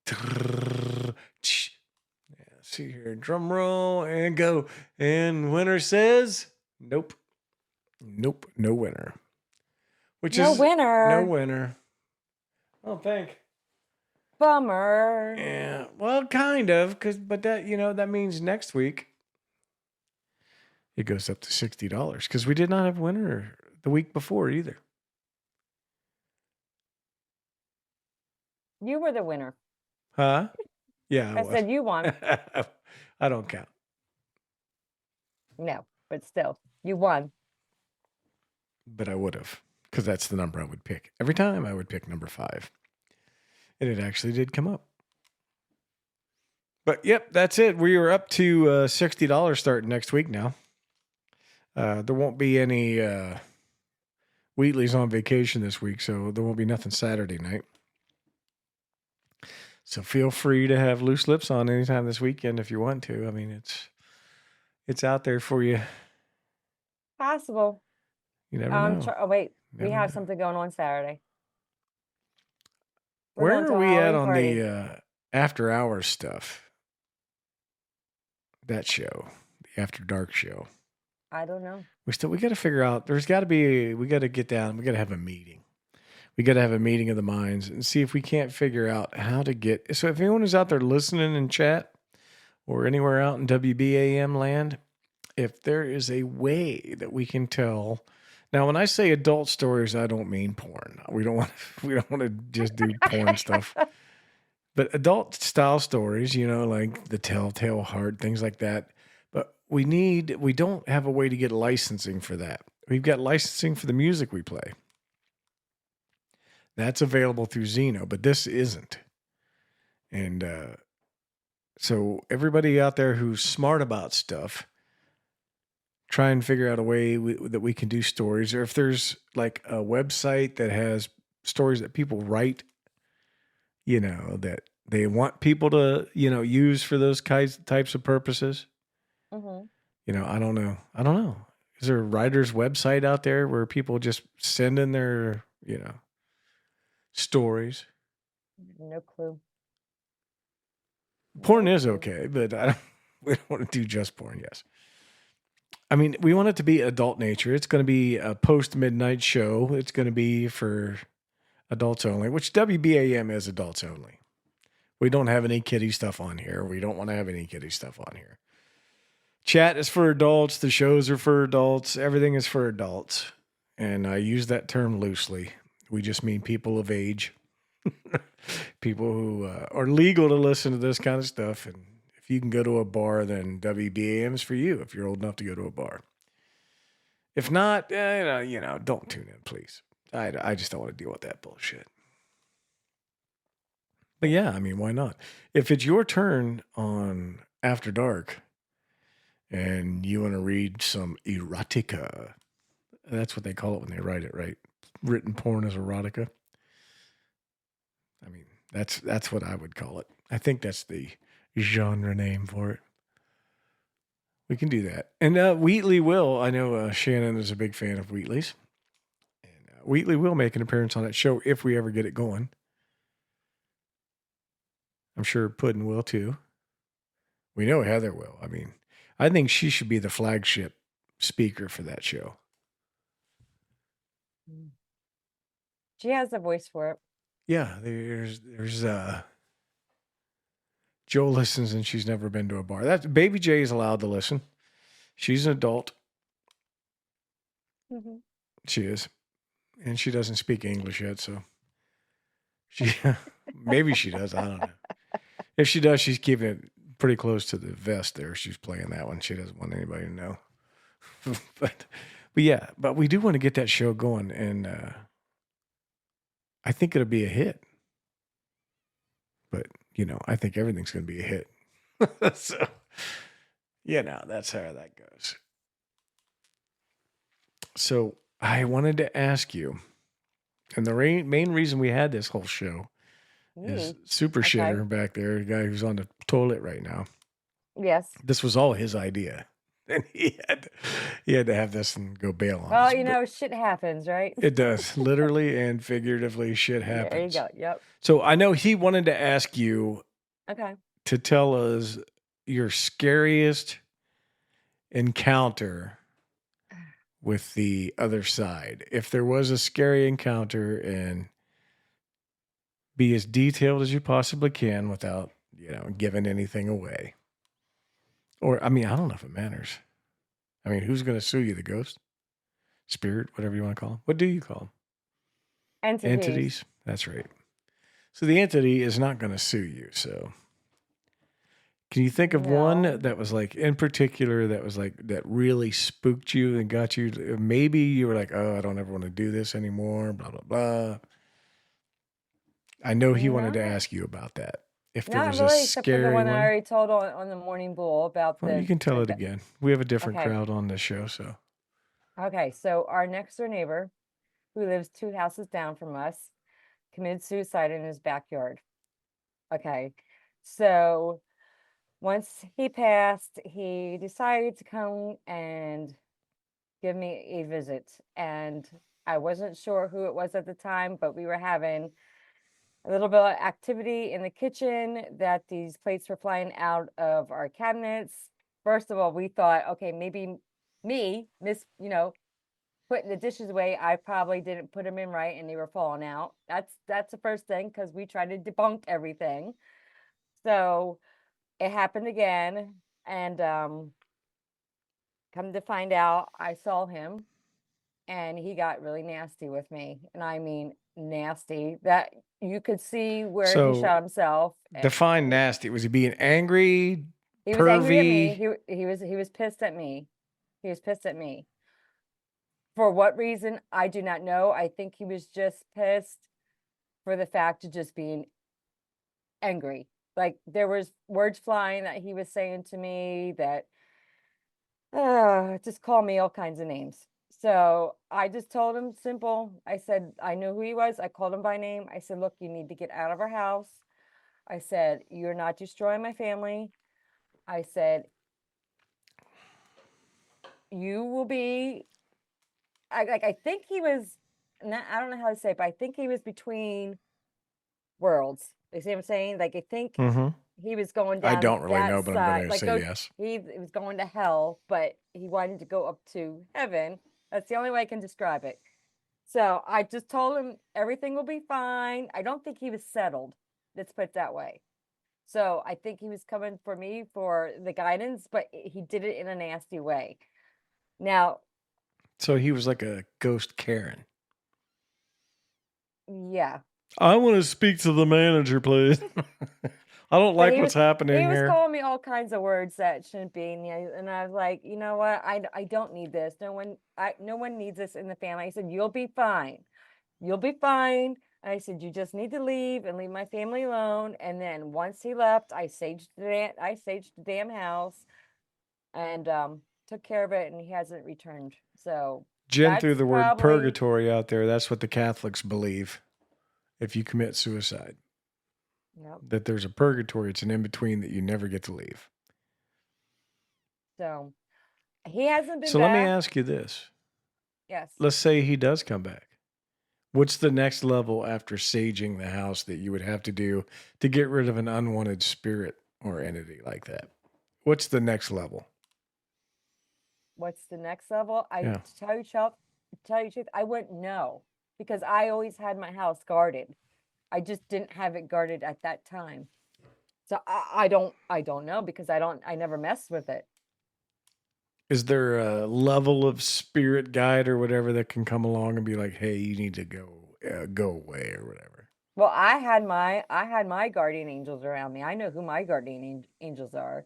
Yeah, see here, drum roll and go. And winner says, nope. Nope, no winner. No winner. No winner. I don't think. Bummer. Yeah, well, kind of, but that, that means next week it goes up to $60 because we did not have a winner the week before either. You were the winner. Huh? Yeah, I said you won. I don't count. No, but still, you won. But I would have, because that's the number I would pick. Every time I would pick number 5. And it actually did come up. But yep, that's it. We are up to $60 starting next week now. There won't be any Wheatley's on vacation this week, so there won't be nothing Saturday night. So feel free to have loose lips on anytime this weekend if you want to. I mean, it's out there for you. Possible. You never know. Oh wait, we Never have know. something going on Saturday. Where are we at on the after hours stuff? That show, the After Dark show. I don't know. We got to figure out. We got to get down. We got to have a meeting. We got to have a meeting of the minds and see if we can't figure out how to get. So if anyone is out there listening in chat or anywhere out in WBAM land, if there is a way that we can tell. Now, when I say adult stories, I don't mean porn. We don't want to just do porn stuff. But adult style stories, like the Telltale Heart, things like that. But we don't have a way to get licensing for that. We've got licensing for the music we play. That's available through Zeno, but this isn't. And so everybody out there who's smart about stuff, try and figure out a way that we can do stories. Or if there's like a website that has stories that people write, that they want people to, use for those types of purposes. Mm-hmm. I don't know. Is there a writer's website out there where people just send in their, stories. No clue. Porn is okay, but we don't want to do just porn. Yes. I mean, we want it to be adult nature. It's going to be a post-midnight show. It's going to be for adults only, which WBAM is adults only. We don't have any kiddie stuff on here. We don't want to have any kiddie stuff on here. Chat is for adults. The shows are for adults. Everything is for adults. And I use that term loosely. We just mean people of age. People who are legal to listen to this kind of stuff. And if you can go to a bar, then WBAM is for you if you're old enough to go to a bar. If not, don't tune in, please. I just don't want to deal with that bullshit. But yeah, I mean, why not? If it's your turn on After Dark and you want to read some erotica, that's what they call it when they write it, right? Written porn is erotica. I mean, that's what I would call it. I think that's the genre name for it. We can do that. And Wheatley will. I know Shannon is a big fan of Wheatley's. And Wheatley will make an appearance on that show if we ever get it going. I'm sure Puddin will too. We know Heather will. I mean, I think she should be the flagship speaker for that show. She has a voice for it. Yeah, there's Joe listens and she's never been to a bar. That Baby J is allowed to listen. She's an adult. Mm-hmm. She is. And she doesn't speak English yet, so she maybe she does. I don't know. If she does, she's keeping it pretty close to the vest there. She's playing that one. She doesn't want anybody to know. but yeah, but we do want to get that show going, and I think it'll be a hit. But, I think everything's going to be a hit. So, that's how that goes. So I wanted to ask you, and the main reason we had this whole show is Super Shitter back there, the guy who's on the toilet right now. Yes. This was all his idea. And he had to have this and go bail on Well, us. shit happens, right? It does. Literally and figuratively, shit happens. There you go. Yep. So I know he wanted to ask you to tell us your scariest encounter with the other side. If there was a scary encounter, and be as detailed as you possibly can without, giving anything away. Or, I mean, I don't know if it matters. I mean, who's going to sue you? The ghost? Spirit? Whatever you want to call them. What do you call them? Entities. That's right. So the entity is not going to sue you. So can you think of one that was like, in particular, that was like, that really spooked you and got you? Maybe you were like, oh, I don't ever want to do this anymore, blah, blah, blah. I know he wanted to ask you about that. If there was really, a except for the scary one one. I already told on the Morning Bull about Well, the. you can tell it again. We have a different Okay. crowd on this show, so. Okay, so our next door neighbor, who lives 2 houses down from us, committed suicide in his backyard. Okay, so once he passed, he decided to come and give me a visit. And I wasn't sure who it was at the time, but we were having a little bit of activity in the kitchen that these plates were flying out of our cabinets. First of all, we thought, okay, maybe me, putting the dishes away. I probably didn't put them in right and they were falling out. That's the first thing, because we tried to debunk everything. So it happened again. And come to find out, I saw him and he got really nasty with me. And I mean, nasty, that you could see where he shot himself. Define nasty. Was he being angry? He was pervy? angry at me. He was pissed at me. He was pissed at me. For what reason, I do not know. I think he was just pissed for the fact of just being angry. Like, there was words flying that he was saying to me that just call me all kinds of names. So I just told him simple. I said, I knew who he was. I called him by name. I said, look, you need to get out of our house. I said, you're not destroying my family. I said, you will be, I think he was I don't know how to say it, but I think he was between worlds. You see what I'm saying? Like, I think he was going I down don't really that know, but I'm side. going to Like, say yes. he was going to hell, but he wanted to go up to heaven. That's the only way I can describe it. So I just told him everything will be fine. I don't think he was settled. Let's put it that way. So I think he was coming for me for the guidance, but he did it in a nasty way. Now, So he was like a ghost Karen. yeah. I want to speak to the manager, please. I don't But like what's happening he was here. calling me all kinds of words that shouldn't be, and I was like, you know what? I don't need this. No one needs this in the family. I said, you'll be fine. You'll be fine. And I said, you just need to leave and leave my family alone. And then once he left, I saged the damn house and took care of it, and he hasn't returned. So Jen threw that's the word probably purgatory out there. That's what the Catholics believe. If you commit suicide, Yep. that there's a purgatory. It's an in-between that you never get to leave. So he hasn't been So back. let me ask you this. Yes. Let's say he does come back. What's the next level after saging the house that you would have to do to get rid of an unwanted spirit or entity like that? What's the next level? What's the next level? Yeah. To tell you the truth, I wouldn't know because I always had my house guarded. I just didn't have it guarded at that time. So I don't know because I never messed with it. Is there a level of spirit guide or whatever that can come along and be like, hey, you need to go away or whatever? Well, I had my guardian angels around me. I know who my guardian angels are.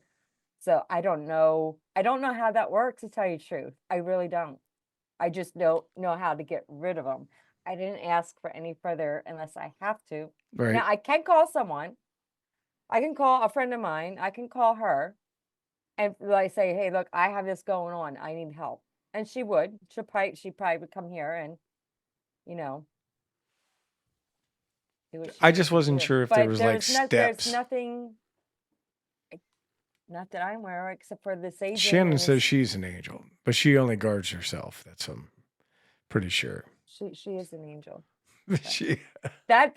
So I don't know how that works, to tell you the truth. I really don't. I just don't know how to get rid of them. I didn't ask for any further unless I have to. Right. Now I can call someone. I can call a friend of mine. I can call her and like say, hey, look, I have this going on. I need help. And she would. She probably would come here and, you know, do what she I needs just to wasn't do. sure if But there was like there's steps. nothing, not that I'm aware of, except for the saging. Shannon and says she's an angel, but she only guards herself. That's I'm pretty sure. she is an angel. She That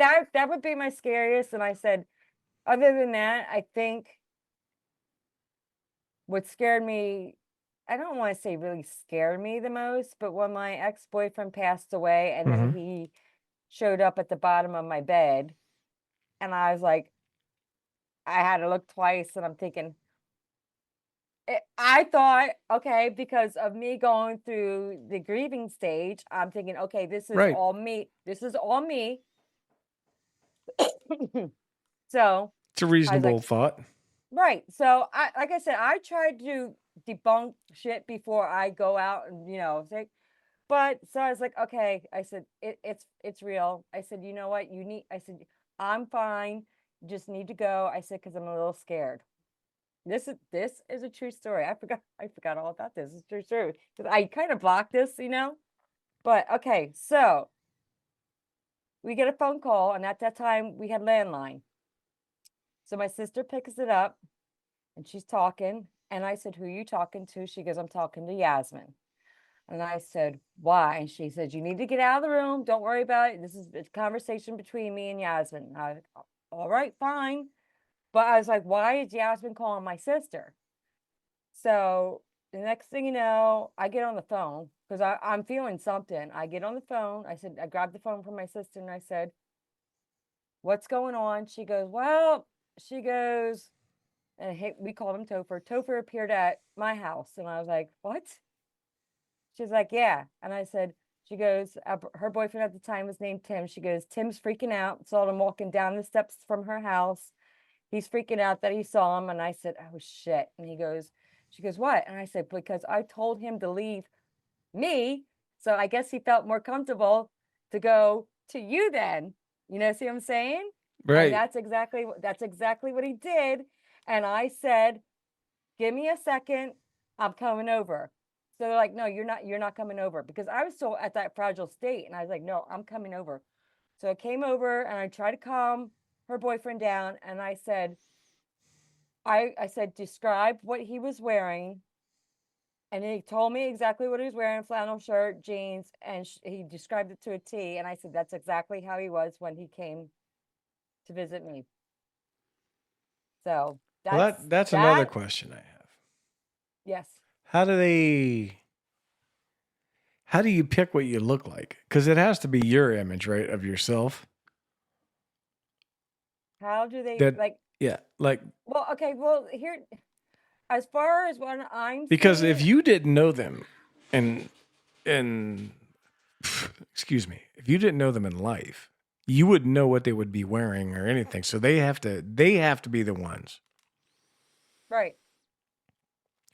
would be my scariest. And I said, other than that, I think what scared me, I don't want to say really scared me the most, but when my ex-boyfriend passed away and then he showed up at the bottom of my bed, and I was like, I had to look twice, and I'm thinking, I thought, okay, because of me going through the grieving stage, I'm thinking, okay, this is Right. all me. This is all me. So it's a reasonable thought. right. So like I said, I tried to debunk shit before I go out and, say, but so I was like, okay, I said, it's real. I said, you know what? I said, I'm fine. You just need to go. I said, cause I'm a little scared. This is a true story. I forgot all about this. It's true story. Cause I kind of blocked this, but okay. So we get a phone call, and at that time we had landline. So my sister picks it up and she's talking. And I said, who are you talking to? She goes, I'm talking to Yasmin. And I said, why? And she said, you need to get out of the room. Don't worry about it. This is a conversation between me and Yasmin. And I was like, all right, fine. But I was like, why is Yasmin calling my sister? So the next thing you know, I get on the phone because I'm feeling something. I get on the phone. I grabbed the phone from my sister and I said, what's going on? She goes, and we called him Topher. Topher appeared at my house. And I was like, what? She's like, yeah. And I said, she goes, her boyfriend at the time was named Tim. She goes, Tim's freaking out. Saw him walking down the steps from her house. He's freaking out that he saw him. And I said, oh, shit. And she goes, what? And I said, because I told him to leave me. So I guess he felt more comfortable to go to you then. See what I'm saying? Right. And that's exactly what he did. And I said, give me a second. I'm coming over. So they're like, no, you're not coming over, because I was still at that fragile state. And I was like, no, I'm coming over. So I came over and I tried to calm her boyfriend down. And I said, describe what he was wearing And he told me exactly what he was wearing, flannel shirt, jeans, and he described it to a T. And I said, that's exactly how he was when he came to visit me. So Well, that's another question I have. Yes. How do you pick what you look like? Because it has to be your image, right, of yourself. How do they Yeah, like Well, okay. Well, here, as far as what I'm because seeing, if you didn't know them, and excuse me, if you didn't know them in life, you wouldn't know what they would be wearing or anything. So they have to be the ones right.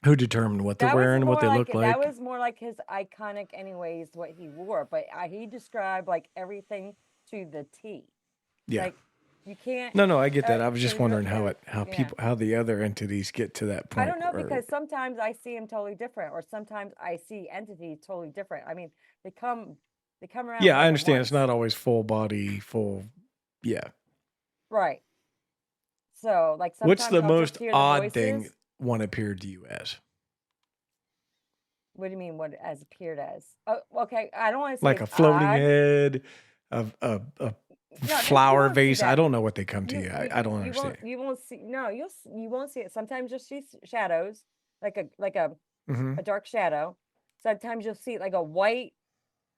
who determine what they're That was wearing, what more they like look like. that was more like his iconic, anyways, what he wore. But he described like everything to the T. Yeah. Like you can't. No, I get that. I was just it wondering re- how the other entities get to that I point. don't know because sometimes I see him totally different, or sometimes I see entities totally different. I mean, they come around. Yeah, more I than understand. It's once. not always full body, yeah. Right. So, like sometimes What's the I'll most just hear the odd thing voices. one appeared to you as? What do you mean? What as appeared as? Oh, okay. I don't want to say Like it's a floating odd. head, a No, flower you won't see vase. I that. don't know what they come to you. I don't You understand. won't see. No, you won't see it. Sometimes you'll see shadows, like a Mhm. dark shadow. Sometimes you'll see like a white,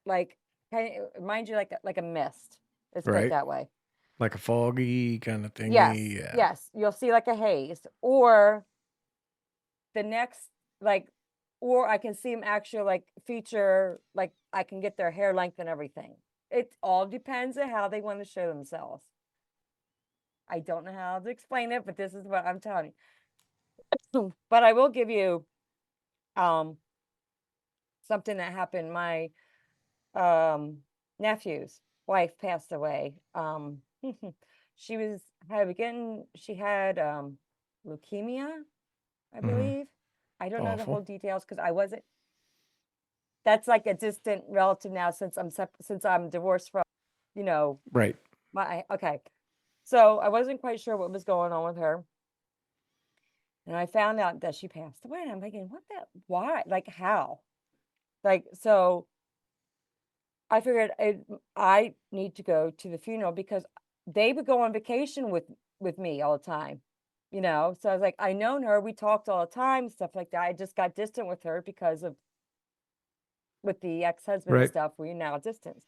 like mind you, like a mist. Let's put it Right. that way. Like a foggy kind of thingy. Yes, Yeah. yes. You'll see like a haze, or the next like, or I can see them actually like feature, like I can get their hair length and everything. It all depends on how they want to show themselves. I don't know how to explain it, but this is what I'm telling you. But I will give you something that happened. My nephew's wife passed away. She had leukemia, I believe. I don't know the whole Awful. details because I wasn't. That's like a distant relative now since I'm divorced from, Right. okay. So I wasn't quite sure what was going on with her. And I found out that she passed away. And I'm thinking, why? Like, how? Like, so I figured I need to go to the funeral because they would go on vacation with me all the time, So I was like, I known her. We talked all the time, stuff like that. I just got distant with her because of with the ex-husband and Right. stuff. We're now distant.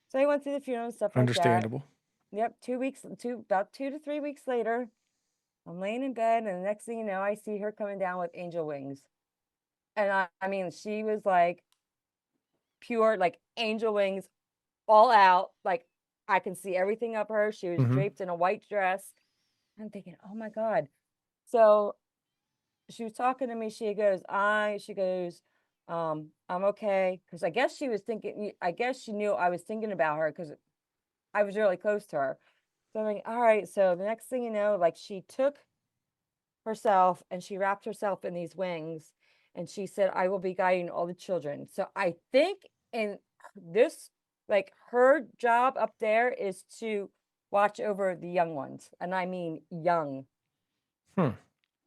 So I went to the funeral and stuff like that. Understandable. Yep. About 2 to 3 weeks later, I'm laying in bed, and the next thing you know, I see her coming down with angel wings. And I mean, she was like pure, like angel wings, all out. Like I can see everything up her. She was draped in a white dress. I'm thinking, oh my God. So she was talking to me. She goes, I'm okay. Cause I guess she knew I was thinking about her because I was really close to her. So I'm like, all right. So the next thing you know, like she took herself and she wrapped herself in these wings and she said, I will be guiding all the children. So I think in this, like her job up there is to watch over the young ones. And I mean young.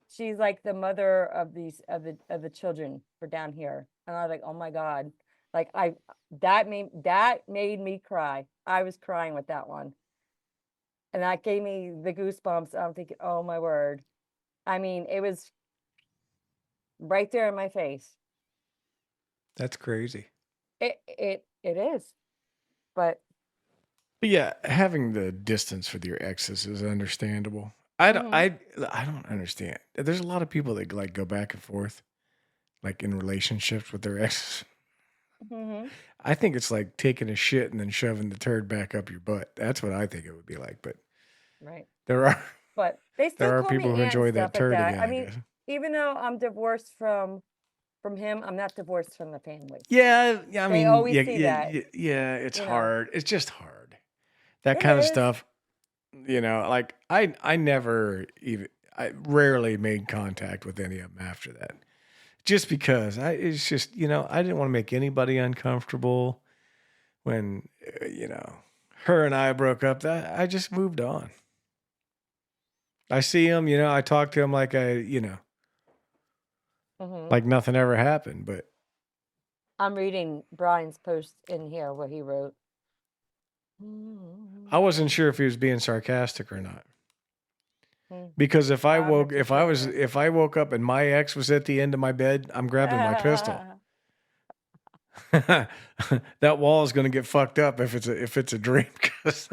She's like the mother of the children for down here. And I was like, oh my God. Like that made me cry. I was crying with that one. And that gave me the goosebumps. I'm thinking, oh my word. I mean, it was right there in my face. That's crazy. It is. But yeah, having the distance with your exes is understandable. I don't understand. There's a lot of people that like go back and forth, like in relationships with their exes. I think it's like taking a shit and then shoving the turd back up your butt. That's what I think it would be like. But right. But they still there are call people me who aunt enjoy and that stuff like turd that. again. I I mean, guess. even though I'm divorced from him, I'm not divorced from the family. Yeah, I mean, they always see that. Yeah, it's hard. It's just hard. That It kind of is. stuff. Like I rarely made contact with any of them after that. Just because it's just, I didn't want to make anybody uncomfortable when, her and I broke up. That I just moved on. I see him, I talk to him like like nothing ever happened. But I'm reading Brian's post in here where he wrote. I wasn't sure if he was being sarcastic or not. Hmm. Because if I I'm woke interested. if I woke up and my ex was at the end of my bed, I'm grabbing my pistol. That wall is going to get fucked up if it's a dream, because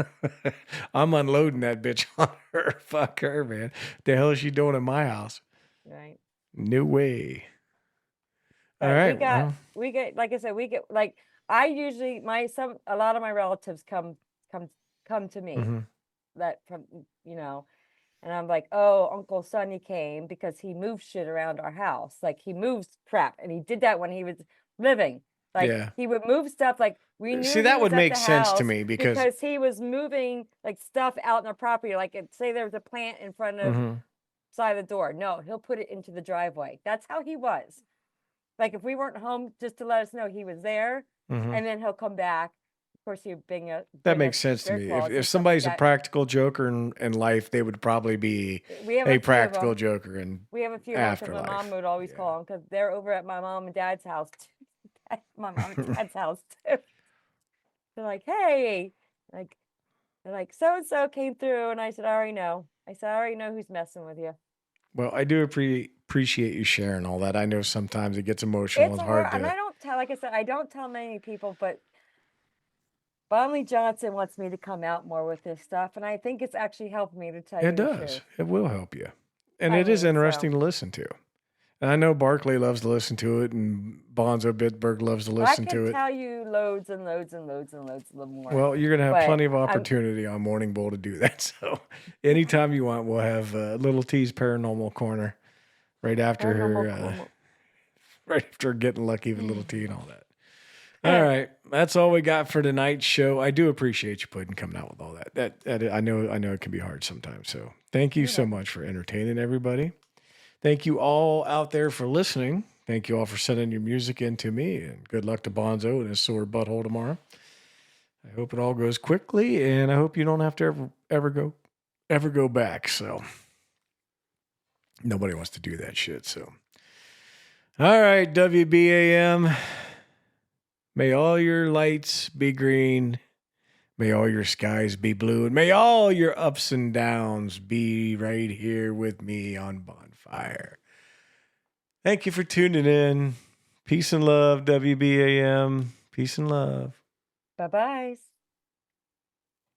I'm unloading that bitch on her. Fuck her, man. The hell is she doing in my house? Right. No way. All But right. we get like I said, we get like I usually a lot of my relatives come to me Mhm. that from and I'm like, oh, Uncle Sonny came because he moved shit around our house. Like he moves crap, and he did that when he was living. Like Yeah. he would move stuff. Like we knew See, he that was would at make the sense to house me because he was moving like stuff out in our property. Like say there was a plant in front of Mhm. side of the door. No, he'll put it into the driveway. That's how he was. Like if we weren't home, just to let us know he was there, Mhm. and then he'll come back. Of course, he'd bring That makes sense to bear me. claws If and stuff like somebody's a that. practical joker in life, they would probably be We have a a few of practical them. joker in We have a few of them because my afterlife. mom would always call them because they're over at my mom and dad's house. My mom and dad's house too. They're like, hey, like they're like, so and so came through, and I said, I already know. I said, I already know who's messing with you. Well, I do appreciate you sharing all that. I know sometimes it gets emotional It's and hard, hard and to. I don't tell. Like I said, I don't tell many people, but Bonley Johnson wants me to come out more with this stuff, and I think it's actually helped me to tell you It the does. truth. It will help you, and I it is mean, interesting so. to listen to. And I know Barkley loves to listen to it, and Bonzo Bitburg loves to Well, I listen could to it. tell you loads and loads and loads and loads of more. Well, you're gonna have but plenty of I'm opportunity on Morning Bull to do that. So, anytime you want, we'll have Little T's Paranormal Corner right after her, right after getting lucky with Little T and all that. All right, that's all we got for tonight's show. I do appreciate you coming out with all that. That I know it can be hard sometimes. So, thank you so much for entertaining everybody. Thank you all out there for listening. Thank you all for sending your music in to me, and good luck to Bonzo and his sore butthole tomorrow. I hope it all goes quickly, and I hope you don't have to ever go back. So nobody wants to do that shit. So, all right, WBAM. May all your lights be green. May all your skies be blue, and may all your ups and downs be right here with me on Bonfire. Thank you for tuning in. Peace and love, WBAM. Peace and love. Bye-bye.